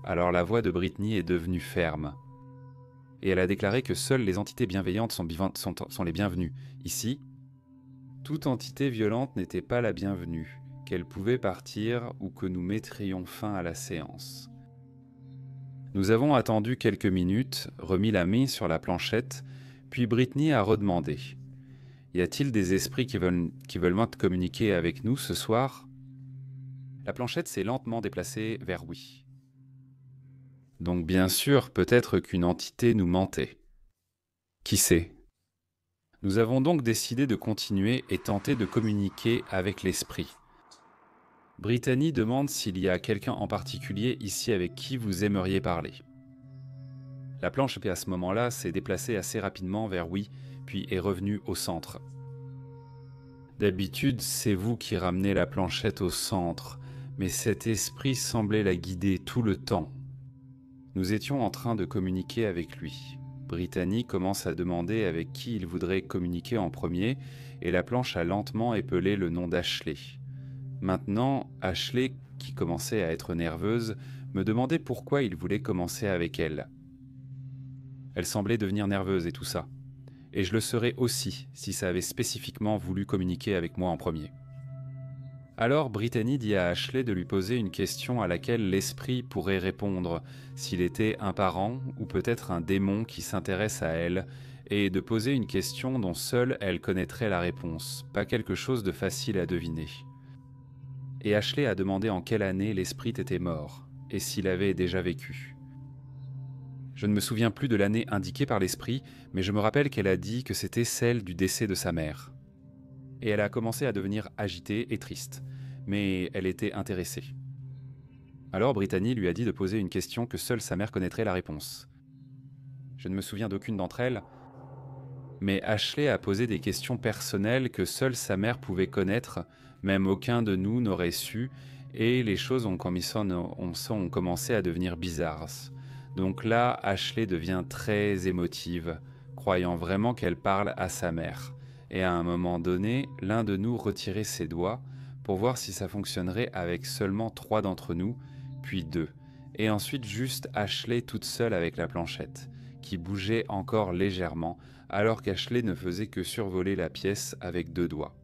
Alors la voix de Brittany est devenue ferme. Et elle a déclaré que seules les entités bienveillantes sont les bienvenues. Ici, toute entité violente n'était pas la bienvenue, qu'elle pouvait partir ou que nous mettrions fin à la séance. Nous avons attendu quelques minutes, remis la main sur la planchette, puis Brittany a redemandé « Y a-t-il des esprits qui veulent communiquer avec nous ce soir ?» La planchette s'est lentement déplacée vers oui. Donc bien sûr, peut-être qu'une entité nous mentait. Qui sait ? Nous avons donc décidé de continuer et tenter de communiquer avec l'esprit. Brittany demande s'il y a quelqu'un en particulier ici avec qui vous aimeriez parler. La planche à ce moment-là s'est déplacée assez rapidement vers oui, puis est revenue au centre. D'habitude, c'est vous qui ramenez la planchette au centre, mais cet esprit semblait la guider tout le temps. Nous étions en train de communiquer avec lui. Brittany commence à demander avec qui il voudrait communiquer en premier, et la planche a lentement épelé le nom d'Ashley. Maintenant, Ashley, qui commençait à être nerveuse, me demandait pourquoi il voulait commencer avec elle. Elle semblait devenir nerveuse et tout ça. Et je le serais aussi si ça avait spécifiquement voulu communiquer avec moi en premier. Alors Brittany dit à Ashley de lui poser une question à laquelle l'esprit pourrait répondre, s'il était un parent ou peut-être un démon qui s'intéresse à elle, et de poser une question dont seule elle connaîtrait la réponse, pas quelque chose de facile à deviner. Et Ashley a demandé en quelle année l'esprit était mort, et s'il avait déjà vécu. Je ne me souviens plus de l'année indiquée par l'esprit, mais je me rappelle qu'elle a dit que c'était celle du décès de sa mère. Et elle a commencé à devenir agitée et triste, mais elle était intéressée. Alors Brittany lui a dit de poser une question que seule sa mère connaîtrait la réponse. Je ne me souviens d'aucune d'entre elles, mais Ashley a posé des questions personnelles que seule sa mère pouvait connaître, même aucun de nous n'aurait su, et les choses ont commencé à devenir bizarres. Donc là, Ashley devient très émotive, croyant vraiment qu'elle parle à sa mère. Et à un moment donné, l'un de nous retirait ses doigts pour voir si ça fonctionnerait avec seulement 3 d'entre nous, puis 2. Et ensuite juste Ashley toute seule avec la planchette, qui bougeait encore légèrement, alors qu'Ashley ne faisait que survoler la pièce avec 2 doigts.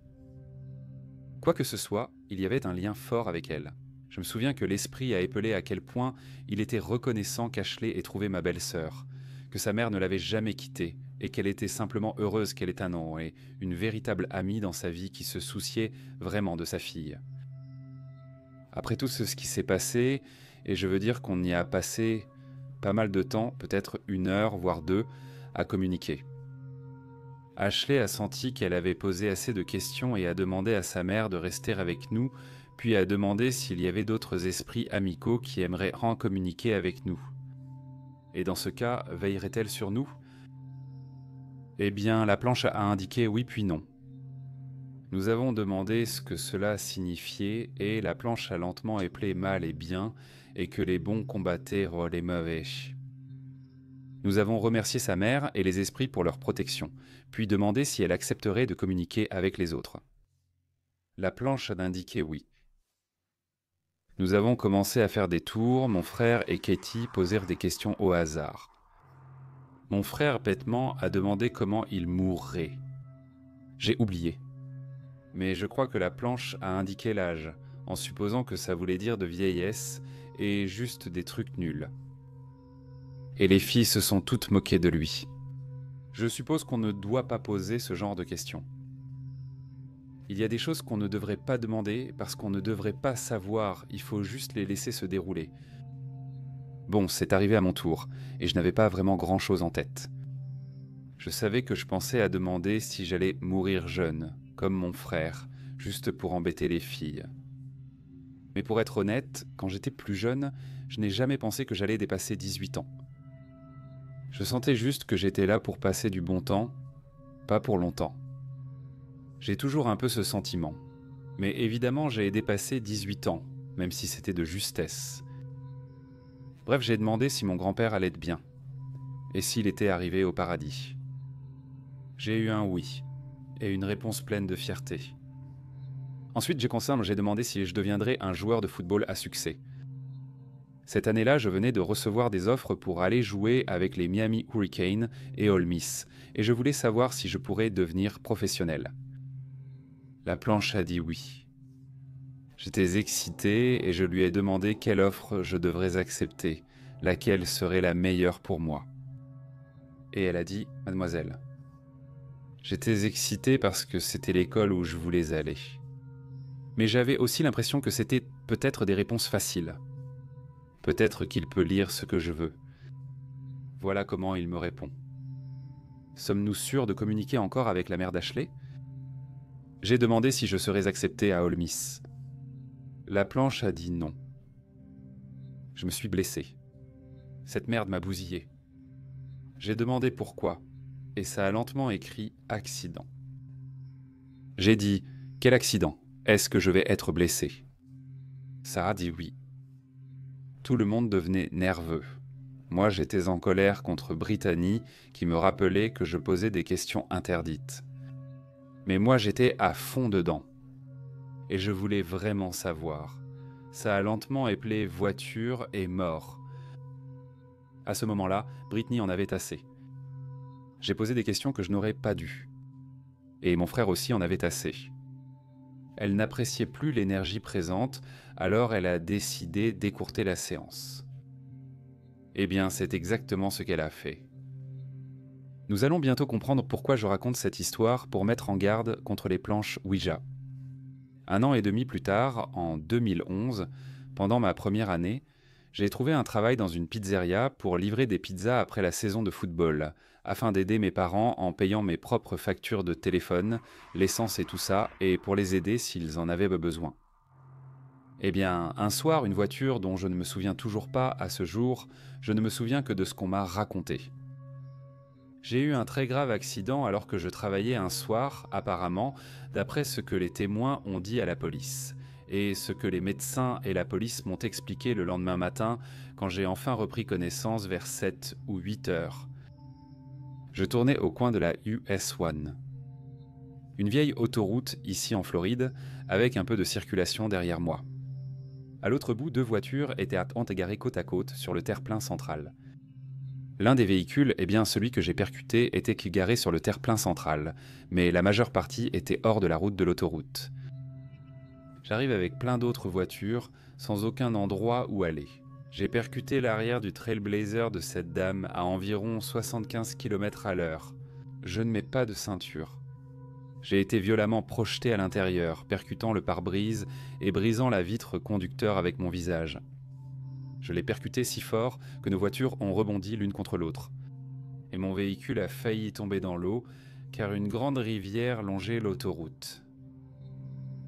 Quoi que ce soit, il y avait un lien fort avec elle. Je me souviens que l'esprit a épelé à quel point il était reconnaissant qu'Ashley ait trouvé ma belle-sœur, que sa mère ne l'avait jamais quittée, et qu'elle était simplement heureuse qu'elle ait un nom et une véritable amie dans sa vie qui se souciait vraiment de sa fille. Après tout ce qui s'est passé, et je veux dire qu'on y a passé pas mal de temps, peut-être 1 heure, voire 2, à communiquer. Ashley a senti qu'elle avait posé assez de questions et a demandé à sa mère de rester avec nous, puis a demandé s'il y avait d'autres esprits amicaux qui aimeraient en communiquer avec nous. Et dans ce cas, veillerait-elle sur nous ? Eh bien, la planche a indiqué oui puis non. Nous avons demandé ce que cela signifiait et la planche a lentement épelé mal et bien et que les bons combattaient les mauvais. Nous avons remercié sa mère et les esprits pour leur protection, puis demandé si elle accepterait de communiquer avec les autres. La planche a indiqué oui. Nous avons commencé à faire des tours, mon frère et Katie posèrent des questions au hasard. Mon frère bêtement a demandé comment il mourrait. J'ai oublié. Mais je crois que la planche a indiqué l'âge, en supposant que ça voulait dire de vieillesse et juste des trucs nuls. Et les filles se sont toutes moquées de lui. Je suppose qu'on ne doit pas poser ce genre de questions. Il y a des choses qu'on ne devrait pas demander parce qu'on ne devrait pas savoir, il faut juste les laisser se dérouler. Bon, c'est arrivé à mon tour, et je n'avais pas vraiment grand-chose en tête. Je savais que je pensais à demander si j'allais mourir jeune, comme mon frère, juste pour embêter les filles. Mais pour être honnête, quand j'étais plus jeune, je n'ai jamais pensé que j'allais dépasser 18 ans. Je sentais juste que j'étais là pour passer du bon temps, pas pour longtemps. J'ai toujours un peu ce sentiment. Mais évidemment, j'ai dépassé 18 ans, même si c'était de justesse. Bref, j'ai demandé si mon grand-père allait bien, et s'il était arrivé au paradis. J'ai eu un oui, et une réponse pleine de fierté. Ensuite, j'ai demandé si je deviendrais un joueur de football à succès. Cette année-là, je venais de recevoir des offres pour aller jouer avec les Miami Hurricanes et Ole Miss, et je voulais savoir si je pourrais devenir professionnel. La planche a dit oui. J'étais excité et je lui ai demandé quelle offre je devrais accepter, laquelle serait la meilleure pour moi. Et elle a dit « Mademoiselle ». J'étais excité parce que c'était l'école où je voulais aller. Mais j'avais aussi l'impression que c'était peut-être des réponses faciles. Peut-être qu'il peut lire ce que je veux. Voilà comment il me répond. Sommes-nous sûrs de communiquer encore avec la mère d'Ashley ? J'ai demandé si je serais accepté à Ole Miss. La planche a dit non. Je me suis blessé. Cette merde m'a bousillé. J'ai demandé pourquoi, et ça a lentement écrit « accident ». J'ai dit « quel accident ? Est-ce que je vais être blessé ?» Ça a dit oui. Tout le monde devenait nerveux. Moi, j'étais en colère contre Brittany, qui me rappelait que je posais des questions interdites. Mais moi, j'étais à fond dedans. Et je voulais vraiment savoir. Ça a lentement épelé voiture et mort. À ce moment-là, Brittany en avait assez. J'ai posé des questions que je n'aurais pas dû. Et mon frère aussi en avait assez. elle n'appréciait plus l'énergie présente, alors elle a décidé d'écourter la séance. Eh bien, c'est exactement ce qu'elle a fait. Nous allons bientôt comprendre pourquoi je raconte cette histoire pour mettre en garde contre les planches Ouija. 1 an et demi plus tard, en 2011, pendant ma première année, j'ai trouvé un travail dans une pizzeria pour livrer des pizzas après la saison de football, afin d'aider mes parents en payant mes propres factures de téléphone, l'essence et tout ça, et pour les aider s'ils en avaient besoin. Eh bien, un soir, une voiture dont je ne me souviens toujours pas à ce jour, je ne me souviens que de ce qu'on m'a raconté. J'ai eu un très grave accident alors que je travaillais un soir, apparemment, d'après ce que les témoins ont dit à la police, et ce que les médecins et la police m'ont expliqué le lendemain matin quand j'ai enfin repris connaissance vers 7 ou 8 heures. Je tournais au coin de la US 1. Une vieille autoroute ici en Floride, avec un peu de circulation derrière moi. À l'autre bout, 2 voitures étaient égarées côte à côte sur le terre-plein central. L'un des véhicules, celui que j'ai percuté, était garé sur le terre-plein central, mais la majeure partie était hors de la route de l'autoroute. J'arrive avec plein d'autres voitures, sans aucun endroit où aller. J'ai percuté l'arrière du Trailblazer de cette dame à environ 75 km/h. Je ne mets pas de ceinture. J'ai été violemment projeté à l'intérieur, percutant le pare-brise et brisant la vitre conducteur avec mon visage. Je l'ai percuté si fort que nos voitures ont rebondi l'une contre l'autre. Et mon véhicule a failli tomber dans l'eau, car une grande rivière longeait l'autoroute.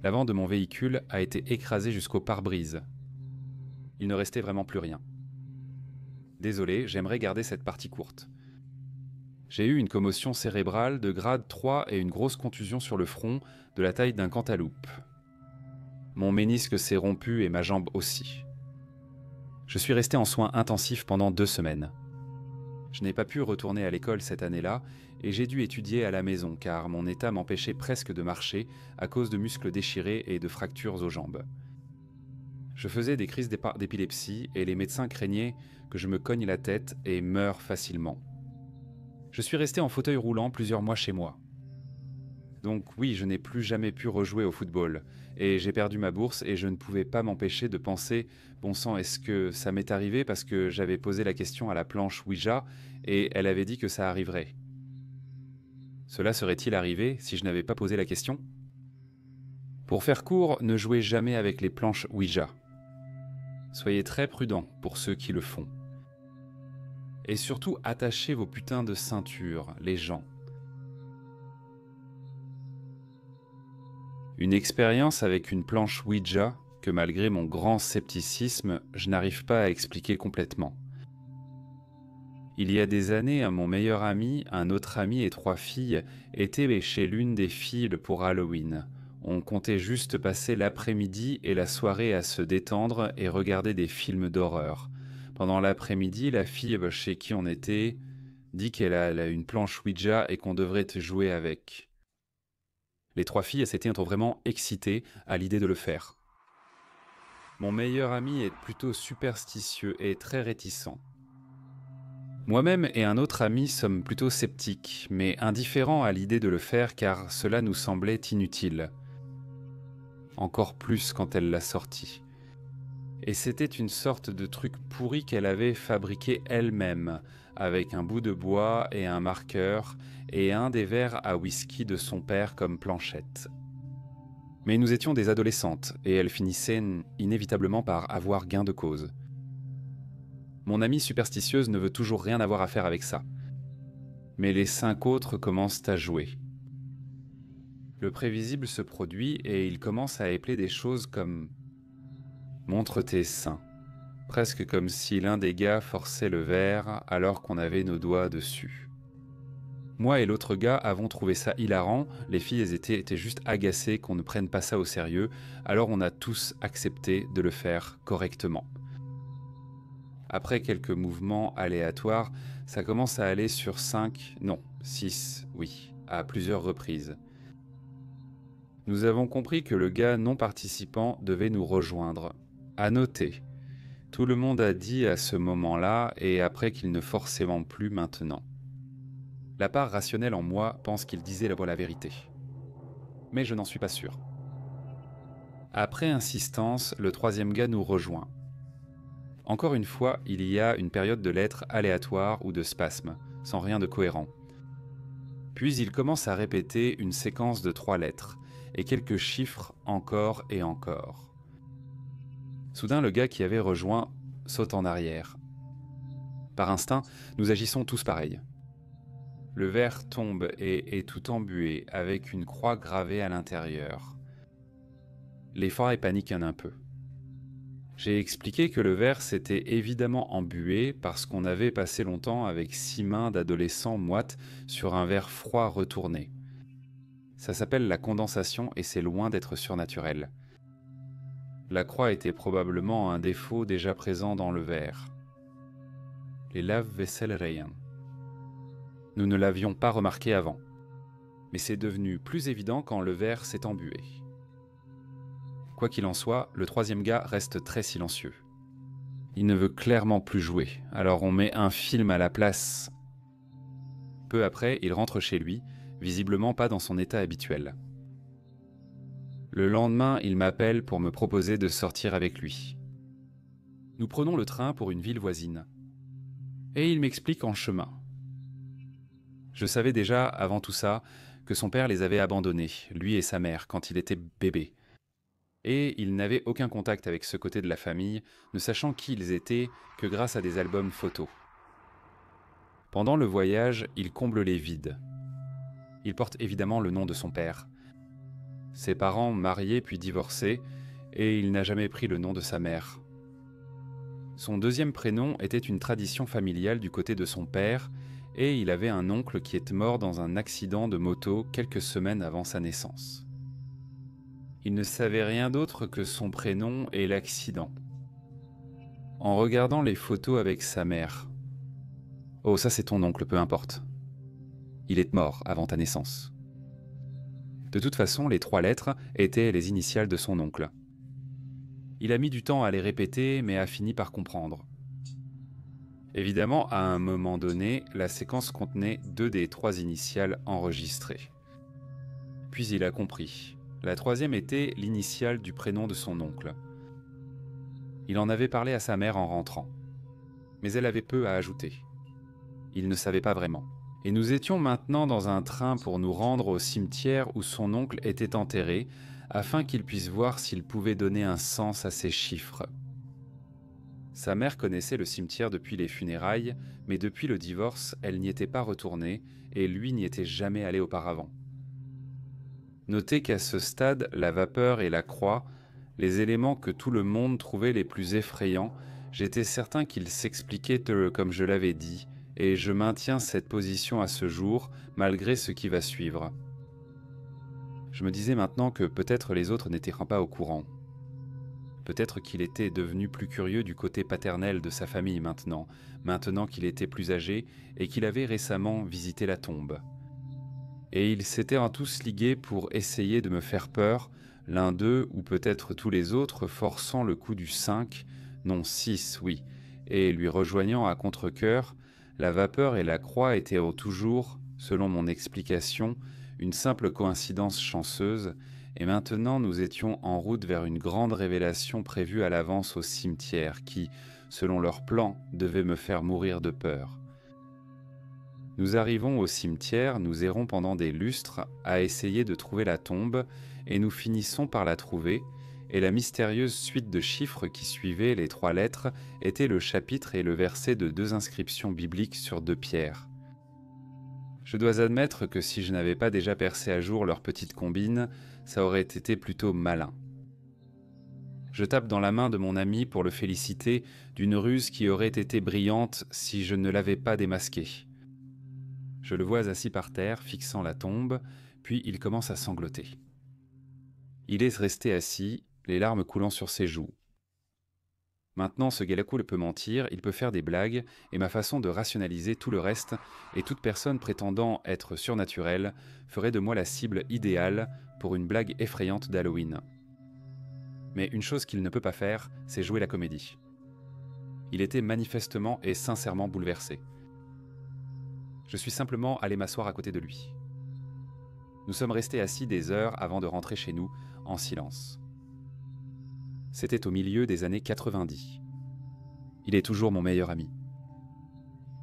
L'avant de mon véhicule a été écrasé jusqu'au pare-brise. Il ne restait vraiment plus rien. Désolé, j'aimerais garder cette partie courte. J'ai eu une commotion cérébrale de grade 3 et une grosse contusion sur le front de la taille d'un cantaloupe. Mon ménisque s'est rompu et ma jambe aussi. Je suis resté en soins intensifs pendant 2 semaines. Je n'ai pas pu retourner à l'école cette année-là et j'ai dû étudier à la maison car mon état m'empêchait presque de marcher à cause de muscles déchirés et de fractures aux jambes. Je faisais des crises d'épilepsie et les médecins craignaient que je me cogne la tête et meure facilement. Je suis resté en fauteuil roulant plusieurs mois chez moi. Donc oui, je n'ai plus jamais pu rejouer au football, et j'ai perdu ma bourse et je ne pouvais pas m'empêcher de penser « Bon sang, est-ce que ça m'est arrivé parce que j'avais posé la question à la planche Ouija et elle avait dit que ça arriverait ?» Cela serait-il arrivé si je n'avais pas posé la question ? Pour faire court, ne jouez jamais avec les planches Ouija. Soyez très prudents pour ceux qui le font. Et surtout, attachez vos putains de ceintures, les gens. Une expérience avec une planche Ouija que malgré mon grand scepticisme, je n'arrive pas à expliquer complètement. Il y a des années, mon meilleur ami, un autre ami et 3 filles étaient chez l'une des filles pour Halloween. On comptait juste passer l'après-midi et la soirée à se détendre et regarder des films d'horreur. Pendant l'après-midi, la fille chez qui on était dit qu'elle a une planche Ouija et qu'on devrait jouer avec. Les 3 filles s'étaient vraiment excitées à l'idée de le faire. Mon meilleur ami est plutôt superstitieux et très réticent. Moi-même et un autre ami sommes plutôt sceptiques, mais indifférents à l'idée de le faire car cela nous semblait inutile. Encore plus quand elle l'a sorti. Et c'était une sorte de truc pourri qu'elle avait fabriqué elle-même, avec un bout de bois et un marqueur, et un des verres à whisky de son père comme planchette. Mais nous étions des adolescentes, et elle finissait inévitablement par avoir gain de cause. Mon amie superstitieuse ne veut toujours rien avoir à faire avec ça. Mais les 5 autres commencent à jouer. Le prévisible se produit et il commence à épeler des choses comme « Montre tes seins », presque comme si l'un des gars forçait le verre alors qu'on avait nos doigts dessus. Moi et l'autre gars avons trouvé ça hilarant, les filles étaient juste agacées qu'on ne prenne pas ça au sérieux, alors on a tous accepté de le faire correctement. Après quelques mouvements aléatoires, ça commence à aller sur 5, non, 6, oui, à plusieurs reprises. Nous avons compris que le gars non participant devait nous rejoindre. À noter, tout le monde a dit à ce moment-là et après qu'il ne forcément plus maintenant. La part rationnelle en moi pense qu'il disait la vérité. Mais je n'en suis pas sûr. Après insistance, le troisième gars nous rejoint. Encore une fois, il y a une période de lettres aléatoires ou de spasmes, sans rien de cohérent. Puis il commence à répéter une séquence de 3 lettres, et quelques chiffres encore et encore. Soudain, le gars qui avait rejoint saute en arrière. Par instinct, nous agissons tous pareil. Le verre tombe et est tout embué, avec une croix gravée à l'intérieur. Les forêts paniquent un peu. J'ai expliqué que le verre s'était évidemment embué parce qu'on avait passé longtemps avec 6 mains d'adolescents moites sur un verre froid retourné. Ça s'appelle la condensation et c'est loin d'être surnaturel. La croix était probablement un défaut déjà présent dans le verre. Les lave-vaisselle rayent. Nous ne l'avions pas remarqué avant, mais c'est devenu plus évident quand le verre s'est embué. Quoi qu'il en soit, le troisième gars reste très silencieux. Il ne veut clairement plus jouer, alors on met un film à la place. Peu après, il rentre chez lui, visiblement pas dans son état habituel. Le lendemain, il m'appelle pour me proposer de sortir avec lui. Nous prenons le train pour une ville voisine. Et il m'explique en chemin. Je savais déjà, avant tout ça, que son père les avait abandonnés, lui et sa mère, quand il était bébé. Et il n'avait aucun contact avec ce côté de la famille, ne sachant qui ils étaient que grâce à des albums photos. Pendant le voyage, il comble les vides. Il porte évidemment le nom de son père. Ses parents mariés puis divorcés, et il n'a jamais pris le nom de sa mère. Son deuxième prénom était une tradition familiale du côté de son père, et il avait un oncle qui est mort dans un accident de moto quelques semaines avant sa naissance. Il ne savait rien d'autre que son prénom et l'accident. En regardant les photos avec sa mère. Oh, ça c'est ton oncle, peu importe. Il est mort avant ta naissance. De toute façon, les 3 lettres étaient les initiales de son oncle. Il a mis du temps à les répéter, mais a fini par comprendre. Évidemment, à un moment donné, la séquence contenait 2 des 3 initiales enregistrées. Puis il a compris. La 3e était l'initiale du prénom de son oncle. Il en avait parlé à sa mère en rentrant. Mais elle avait peu à ajouter. Il ne savait pas vraiment. Et nous étions maintenant dans un train pour nous rendre au cimetière où son oncle était enterré, afin qu'il puisse voir s'il pouvait donner un sens à ces chiffres. Sa mère connaissait le cimetière depuis les funérailles, mais depuis le divorce, elle n'y était pas retournée, et lui n'y était jamais allé auparavant. Notez qu'à ce stade, la vapeur et la croix, les éléments que tout le monde trouvait les plus effrayants, j'étais certain qu'ils s'expliquaient comme je l'avais dit, et je maintiens cette position à ce jour, malgré ce qui va suivre. Je me disais maintenant que peut-être les autres n'étaient pas au courant. Peut-être qu'il était devenu plus curieux du côté paternel de sa famille maintenant qu'il était plus âgé et qu'il avait récemment visité la tombe. Et ils s'étaient tous ligués pour essayer de me faire peur, l'un d'eux ou peut-être tous les autres forçant le coup du 5, non 6, oui, et lui rejoignant à contre-cœur. La vapeur et la croix étaient toujours, selon mon explication, une simple coïncidence chanceuse, et maintenant nous étions en route vers une grande révélation prévue à l'avance au cimetière qui, selon leur plan, devait me faire mourir de peur. Nous arrivons au cimetière, nous errons pendant des lustres à essayer de trouver la tombe, et nous finissons par la trouver, et la mystérieuse suite de chiffres qui suivait les 3 lettres était le chapitre et le verset de 2 inscriptions bibliques sur 2 pierres. Je dois admettre que si je n'avais pas déjà percé à jour leur petite combine, ça aurait été plutôt malin. Je tape dans la main de mon ami pour le féliciter d'une ruse qui aurait été brillante si je ne l'avais pas démasqué. Je le vois assis par terre, fixant la tombe, puis il commence à sangloter. Il est resté assis, les larmes coulant sur ses joues. Maintenant, ce gars-là peut mentir, il peut faire des blagues, et ma façon de rationaliser tout le reste, et toute personne prétendant être surnaturelle, ferait de moi la cible idéale pour une blague effrayante d'Halloween. Mais une chose qu'il ne peut pas faire, c'est jouer la comédie. Il était manifestement et sincèrement bouleversé. Je suis simplement allé m'asseoir à côté de lui. Nous sommes restés assis des heures avant de rentrer chez nous, en silence. C'était au milieu des années 90. Il est toujours mon meilleur ami.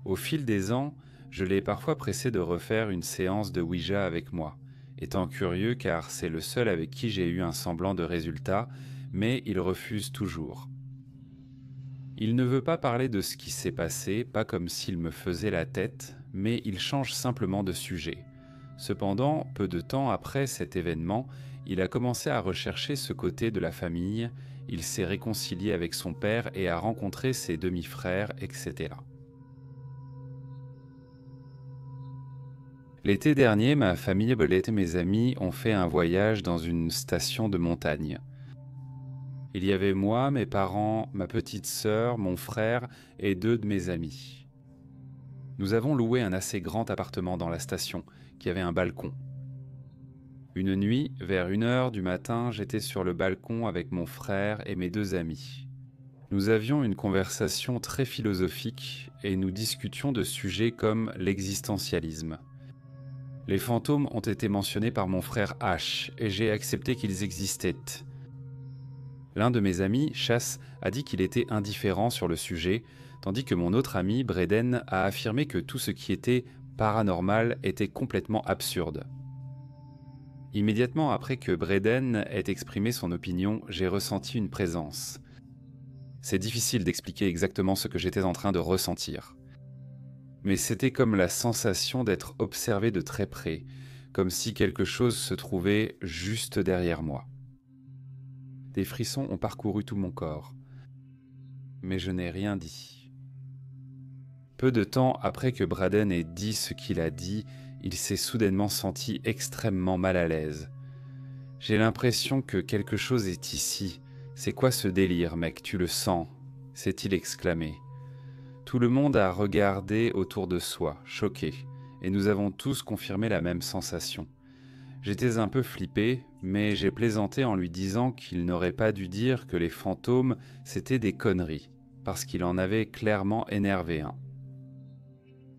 Au fil des ans, je l'ai parfois pressé de refaire une séance de Ouija avec moi, étant curieux car c'est le seul avec qui j'ai eu un semblant de résultat, mais il refuse toujours. Il ne veut pas parler de ce qui s'est passé, pas comme s'il me faisait la tête, mais il change simplement de sujet. Cependant, peu de temps après cet événement, il a commencé à rechercher ce côté de la famille, il s'est réconcilié avec son père et a rencontré ses demi-frères, etc. L'été dernier, ma famille et mes amis ont fait un voyage dans une station de montagne. Il y avait moi, mes parents, ma petite sœur, mon frère et 2 de mes amis. Nous avons loué un assez grand appartement dans la station, qui avait un balcon. Une nuit, vers 1h du matin, j'étais sur le balcon avec mon frère et mes 2 amis. Nous avions une conversation très philosophique et nous discutions de sujets comme l'existentialisme. Les fantômes ont été mentionnés par mon frère H et j'ai accepté qu'ils existaient. L'un de mes amis, Chas, a dit qu'il était indifférent sur le sujet, tandis que mon autre ami, Breden, a affirmé que tout ce qui était paranormal était complètement absurde. Immédiatement après que Breden ait exprimé son opinion, j'ai ressenti une présence. C'est difficile d'expliquer exactement ce que j'étais en train de ressentir. Mais c'était comme la sensation d'être observé de très près, comme si quelque chose se trouvait juste derrière moi. Des frissons ont parcouru tout mon corps, mais je n'ai rien dit. Peu de temps après que Braden ait dit ce qu'il a dit, il s'est soudainement senti extrêmement mal à l'aise. J'ai l'impression que quelque chose est ici. C'est quoi ce délire, mec, tu le sens ? S'est-il exclamé. Tout le monde a regardé autour de soi, choqué, et nous avons tous confirmé la même sensation. J'étais un peu flippé, mais j'ai plaisanté en lui disant qu'il n'aurait pas dû dire que les fantômes, c'était des conneries, parce qu'il en avait clairement énervé un.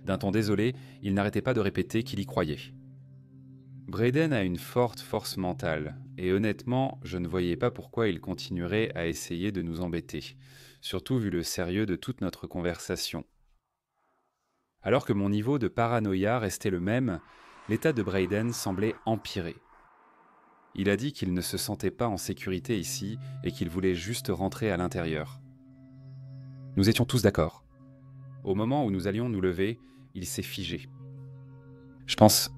D'un ton désolé, il n'arrêtait pas de répéter qu'il y croyait. Braden a une forte force mentale, et honnêtement, je ne voyais pas pourquoi il continuerait à essayer de nous embêter, surtout vu le sérieux de toute notre conversation. Alors que mon niveau de paranoïa restait le même, l'état de Braden semblait empirer. Il a dit qu'il ne se sentait pas en sécurité ici et qu'il voulait juste rentrer à l'intérieur. Nous étions tous d'accord. Au moment où nous allions nous lever, il s'est figé. Je pense...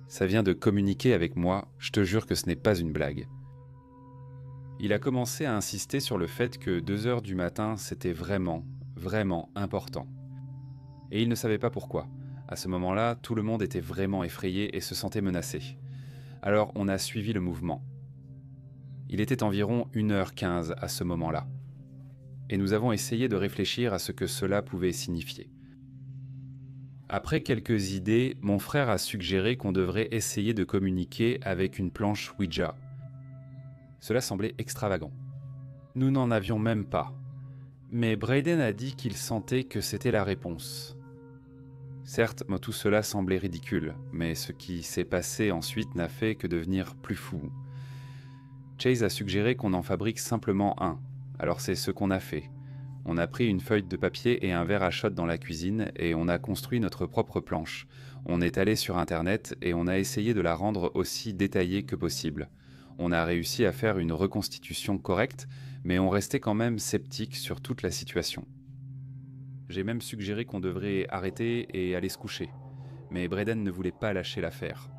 Ça vient de communiquer avec moi, je te jure que ce n'est pas une blague. Il a commencé à insister sur le fait que 2h du matin, c'était vraiment, vraiment important. Et il ne savait pas pourquoi. À ce moment-là, tout le monde était vraiment effrayé et se sentait menacé. Alors on a suivi le mouvement. Il était environ 1h15 à ce moment-là. Et nous avons essayé de réfléchir à ce que cela pouvait signifier. Après quelques idées, mon frère a suggéré qu'on devrait essayer de communiquer avec une planche Ouija. Cela semblait extravagant. Nous n'en avions même pas. Mais Braden a dit qu'il sentait que c'était la réponse. Certes, tout cela semblait ridicule, mais ce qui s'est passé ensuite n'a fait que devenir plus fou. Chase a suggéré qu'on en fabrique simplement un, alors c'est ce qu'on a fait. On a pris une feuille de papier et un verre à shot dans la cuisine et on a construit notre propre planche. On est allé sur internet et on a essayé de la rendre aussi détaillée que possible. On a réussi à faire une reconstitution correcte, mais on restait quand même sceptique sur toute la situation. J'ai même suggéré qu'on devrait arrêter et aller se coucher, mais Braden ne voulait pas lâcher l'affaire.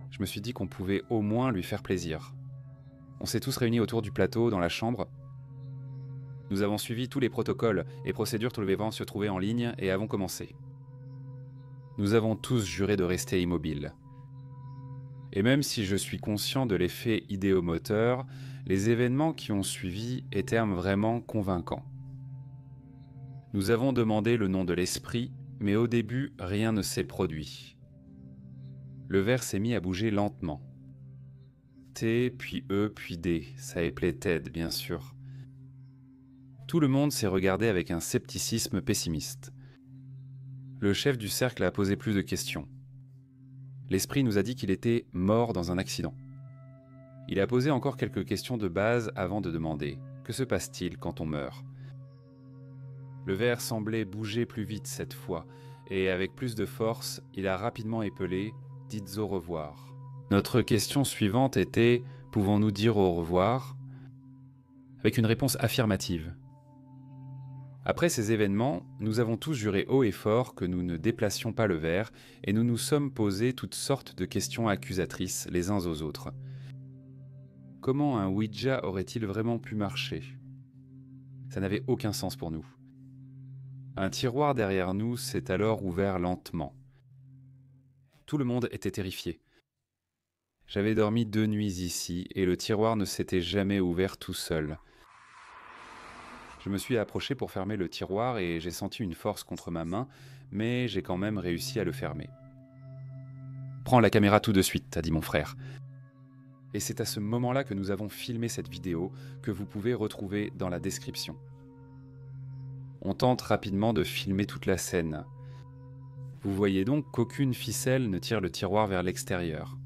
Je me suis dit qu'on pouvait au moins lui faire plaisir. On s'est tous réunis autour du plateau dans la chambre. Nous avons suivi tous les protocoles et procédures devant se trouver en ligne et avons commencé. Nous avons tous juré de rester immobiles. Et même si je suis conscient de l'effet idéomoteur, les événements qui ont suivi étaient vraiment convaincants. Nous avons demandé le nom de l'esprit, mais au début, rien ne s'est produit. Le verre s'est mis à bouger lentement. T, puis E, puis D, ça appelait Ted, bien sûr. Tout le monde s'est regardé avec un scepticisme pessimiste. Le chef du cercle a posé plus de questions. L'esprit nous a dit qu'il était mort dans un accident. Il a posé encore quelques questions de base avant de demander « Que se passe-t-il quand on meurt ?» Le verre semblait bouger plus vite cette fois, et avec plus de force, il a rapidement épelé « Dites au revoir ». Notre question suivante était « Pouvons-nous dire au revoir ?» avec une réponse affirmative. Après ces événements, nous avons tous juré haut et fort que nous ne déplacions pas le verre et nous nous sommes posé toutes sortes de questions accusatrices les uns aux autres. Comment un Ouija aurait-il vraiment pu marcher ? Ça n'avait aucun sens pour nous. Un tiroir derrière nous s'est alors ouvert lentement. Tout le monde était terrifié. J'avais dormi 2 nuits ici et le tiroir ne s'était jamais ouvert tout seul. Je me suis approché pour fermer le tiroir et j'ai senti une force contre ma main, mais j'ai quand même réussi à le fermer. « Prends la caméra tout de suite », a dit mon frère. Et c'est à ce moment-là que nous avons filmé cette vidéo que vous pouvez retrouver dans la description. On tente rapidement de filmer toute la scène. Vous voyez donc qu'aucune ficelle ne tire le tiroir vers l'extérieur.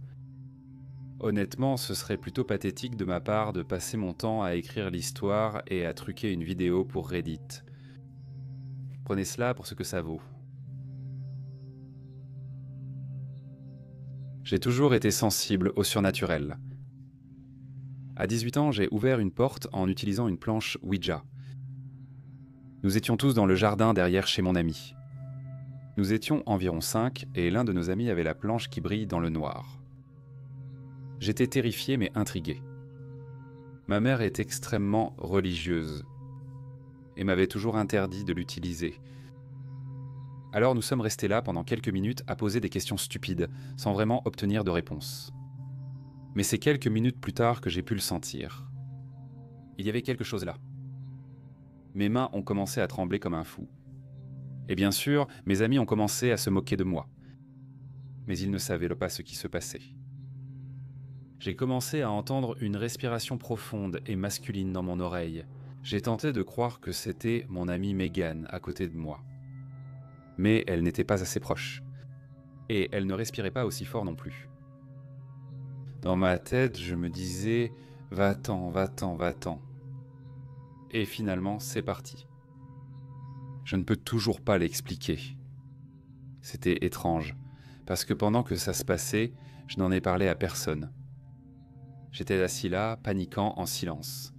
Honnêtement, ce serait plutôt pathétique de ma part de passer mon temps à écrire l'histoire et à truquer une vidéo pour Reddit. Prenez cela pour ce que ça vaut. J'ai toujours été sensible au surnaturel. À 18 ans, j'ai ouvert une porte en utilisant une planche Ouija. Nous étions tous dans le jardin derrière chez mon ami. Nous étions environ 5 et l'un de nos amis avait la planche qui brille dans le noir. J'étais terrifié mais intrigué. Ma mère est extrêmement religieuse et m'avait toujours interdit de l'utiliser. Alors nous sommes restés là pendant quelques minutes à poser des questions stupides, sans vraiment obtenir de réponse. Mais c'est quelques minutes plus tard que j'ai pu le sentir. Il y avait quelque chose là. Mes mains ont commencé à trembler comme un fou. Et bien sûr, mes amis ont commencé à se moquer de moi. Mais ils ne savaient pas ce qui se passait. J'ai commencé à entendre une respiration profonde et masculine dans mon oreille. J'ai tenté de croire que c'était mon amie Megan à côté de moi. Mais elle n'était pas assez proche. Et elle ne respirait pas aussi fort non plus. Dans ma tête, je me disais « Va-t'en, va-t'en, va-t'en ». Et finalement, c'est parti. Je ne peux toujours pas l'expliquer. C'était étrange, parce que pendant que ça se passait, je n'en ai parlé à personne. J'étais assis là, paniquant, en silence.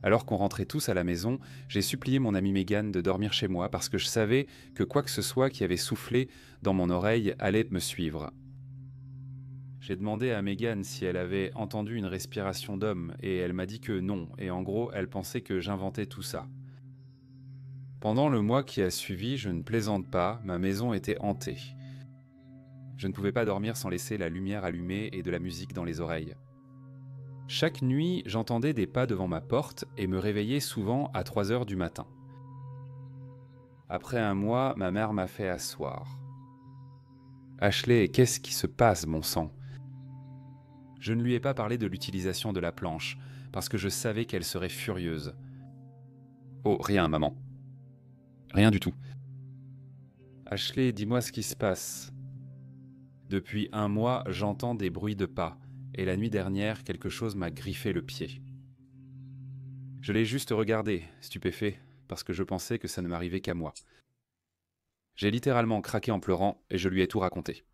Alors qu'on rentrait tous à la maison, j'ai supplié mon amie Megan de dormir chez moi parce que je savais que quoi que ce soit qui avait soufflé dans mon oreille allait me suivre. J'ai demandé à Megan si elle avait entendu une respiration d'homme et elle m'a dit que non, et en gros, elle pensait que j'inventais tout ça. Pendant le mois qui a suivi, je ne plaisante pas, ma maison était hantée. Je ne pouvais pas dormir sans laisser la lumière allumée et de la musique dans les oreilles. Chaque nuit, j'entendais des pas devant ma porte et me réveillais souvent à 3 heures du matin. Après un mois, ma mère m'a fait asseoir. « Ashley, qu'est-ce qui se passe, mon sang ?» Je ne lui ai pas parlé de l'utilisation de la planche, parce que je savais qu'elle serait furieuse. « Oh, rien, maman. »« Rien du tout. »« Ashley, dis-moi ce qui se passe. » Depuis un mois, j'entends des bruits de pas, et la nuit dernière, quelque chose m'a griffé le pied. Je l'ai juste regardé, stupéfait, parce que je pensais que ça ne m'arrivait qu'à moi. J'ai littéralement craqué en pleurant, et je lui ai tout raconté.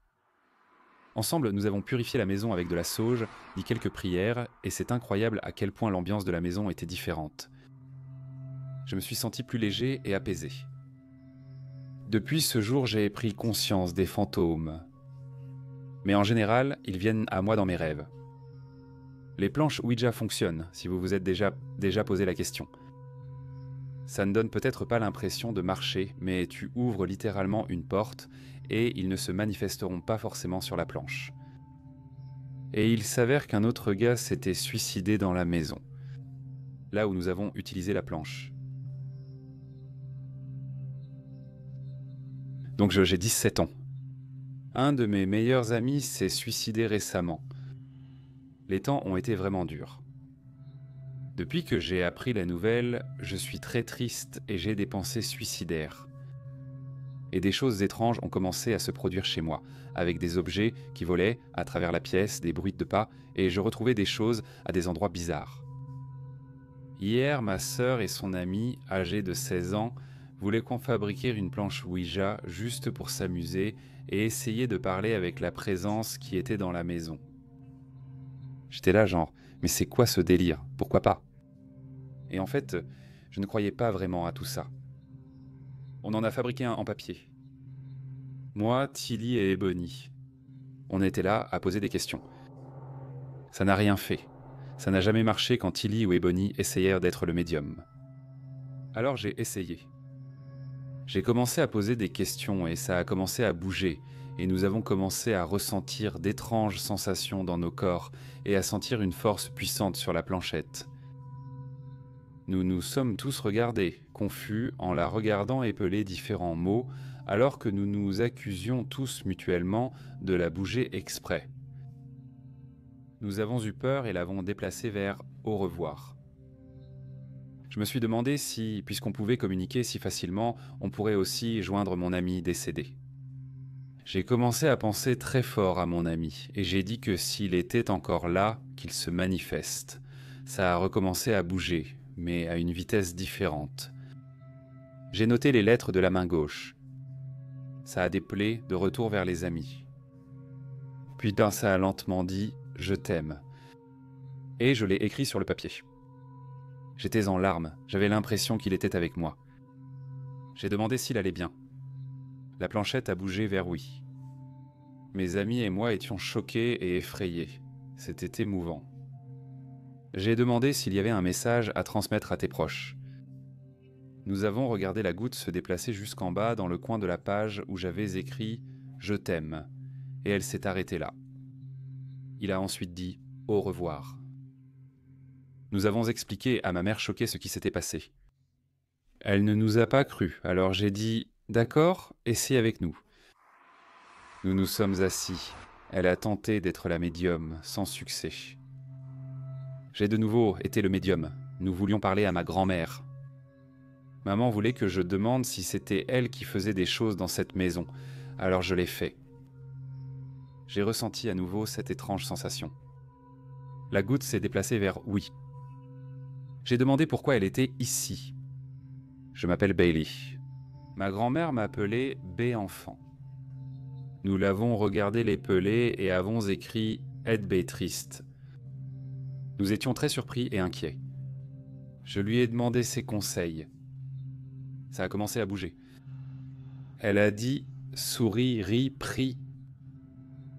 Ensemble, nous avons purifié la maison avec de la sauge, dit quelques prières, et c'est incroyable à quel point l'ambiance de la maison était différente. Je me suis senti plus léger et apaisé. Depuis ce jour, j'ai pris conscience des fantômes. Mais en général, ils viennent à moi dans mes rêves. Les planches Ouija fonctionnent, si vous vous êtes déjà posé la question. Ça ne donne peut-être pas l'impression de marcher, mais tu ouvres littéralement une porte et ils ne se manifesteront pas forcément sur la planche. Et il s'avère qu'un autre gars s'était suicidé dans la maison, là où nous avons utilisé la planche. Donc j'ai 17 ans. Un de mes meilleurs amis s'est suicidé récemment. Les temps ont été vraiment durs. Depuis que j'ai appris la nouvelle, je suis très triste et j'ai des pensées suicidaires. Et des choses étranges ont commencé à se produire chez moi, avec des objets qui volaient à travers la pièce, des bruits de pas, et je retrouvais des choses à des endroits bizarres. Hier, ma sœur et son amie, âgée de 16 ans, voulaient qu'on fabrique une planche Ouija juste pour s'amuser et essayer de parler avec la présence qui était dans la maison. J'étais là genre, mais c'est quoi ce délire? Pourquoi pas? Et en fait, je ne croyais pas vraiment à tout ça. On en a fabriqué un en papier. Moi, Tilly et Ebony. On était là à poser des questions. Ça n'a rien fait. Ça n'a jamais marché quand Tilly ou Ebony essayèrent d'être le médium. Alors j'ai essayé. J'ai commencé à poser des questions et ça a commencé à bouger, et nous avons commencé à ressentir d'étranges sensations dans nos corps et à sentir une force puissante sur la planchette. Nous nous sommes tous regardés, confus, en la regardant épeler différents mots, alors que nous nous accusions tous mutuellement de la bouger exprès. Nous avons eu peur et l'avons déplacée vers « au revoir ». Je me suis demandé si, puisqu'on pouvait communiquer si facilement, on pourrait aussi joindre mon ami décédé. J'ai commencé à penser très fort à mon ami, et j'ai dit que s'il était encore là, qu'il se manifeste. Ça a recommencé à bouger, mais à une vitesse différente. J'ai noté les lettres de la main gauche. Ça a déplé de retour vers les amis. Puis ça a lentement dit « Je t'aime ». Et je l'ai écrit sur le papier. J'étais en larmes, j'avais l'impression qu'il était avec moi. J'ai demandé s'il allait bien. La planchette a bougé vers oui. Mes amis et moi étions choqués et effrayés. C'était émouvant. J'ai demandé s'il y avait un message à transmettre à tes proches. Nous avons regardé la goutte se déplacer jusqu'en bas dans le coin de la page où j'avais écrit « Je t'aime » et elle s'est arrêtée là. Il a ensuite dit « Au revoir ». Nous avons expliqué à ma mère choquée ce qui s'était passé. Elle ne nous a pas cru, alors j'ai dit « D'accord, essaie avec nous ». Nous nous sommes assis. Elle a tenté d'être la médium, sans succès. J'ai de nouveau été le médium. Nous voulions parler à ma grand-mère. Maman voulait que je demande si c'était elle qui faisait des choses dans cette maison, alors je l'ai fait. J'ai ressenti à nouveau cette étrange sensation. La goutte s'est déplacée vers oui. J'ai demandé pourquoi elle était ici. Je m'appelle Bailey. Ma grand-mère m'appelait B-enfant. Nous l'avons regardé l'épeler et avons écrit « Ed B triste ». Nous étions très surpris et inquiets. Je lui ai demandé ses conseils. Ça a commencé à bouger. Elle a dit « Souris, ris, prie ».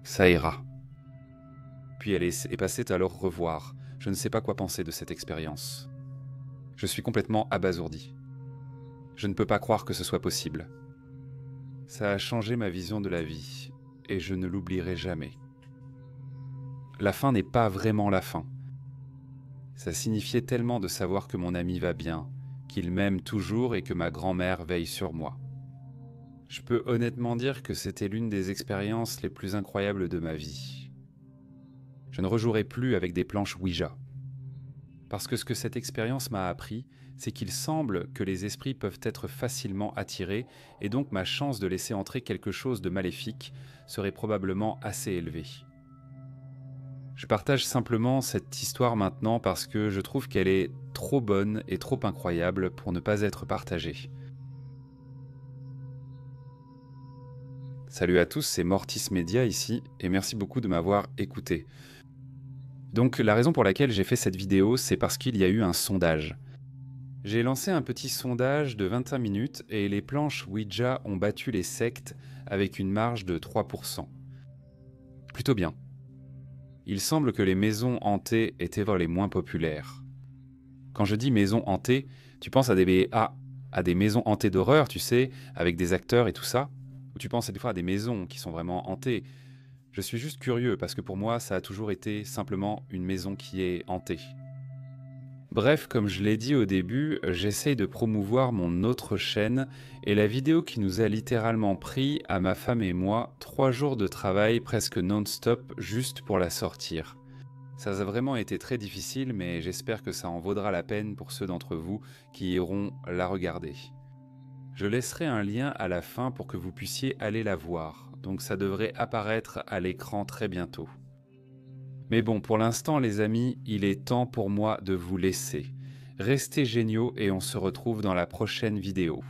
Ça ira. Puis elle est passée à leur revoir. Je ne sais pas quoi penser de cette expérience. Je suis complètement abasourdi. Je ne peux pas croire que ce soit possible. Ça a changé ma vision de la vie, et je ne l'oublierai jamais. La fin n'est pas vraiment la fin. Ça signifiait tellement de savoir que mon ami va bien, qu'il m'aime toujours et que ma grand-mère veille sur moi. Je peux honnêtement dire que c'était l'une des expériences les plus incroyables de ma vie. Je ne rejouerai plus avec des planches Ouija. Parce que ce que cette expérience m'a appris, c'est qu'il semble que les esprits peuvent être facilement attirés, et donc ma chance de laisser entrer quelque chose de maléfique serait probablement assez élevée. Je partage simplement cette histoire maintenant parce que je trouve qu'elle est trop bonne et trop incroyable pour ne pas être partagée. Salut à tous, c'est Mortis Media ici, et merci beaucoup de m'avoir écouté. Donc la raison pour laquelle j'ai fait cette vidéo, c'est parce qu'il y a eu un sondage. J'ai lancé un petit sondage de 25 minutes et les planches Ouija ont battu les sectes avec une marge de 3%. Plutôt bien. Il semble que les maisons hantées étaient les moins populaires. Quand je dis maisons hantées, tu penses à des maisons hantées d'horreur, tu sais, avec des acteurs et tout ça, ou tu penses des fois à des maisons qui sont vraiment hantées. Je suis juste curieux parce que pour moi, ça a toujours été simplement une maison qui est hantée. Bref, comme je l'ai dit au début, j'essaye de promouvoir mon autre chaîne et la vidéo qui nous a littéralement pris, à ma femme et moi, 3 jours de travail presque non-stop juste pour la sortir. Ça a vraiment été très difficile, mais j'espère que ça en vaudra la peine pour ceux d'entre vous qui iront la regarder. Je laisserai un lien à la fin pour que vous puissiez aller la voir, donc ça devrait apparaître à l'écran très bientôt. Mais bon, pour l'instant les amis, il est temps pour moi de vous laisser. Restez géniaux et on se retrouve dans la prochaine vidéo.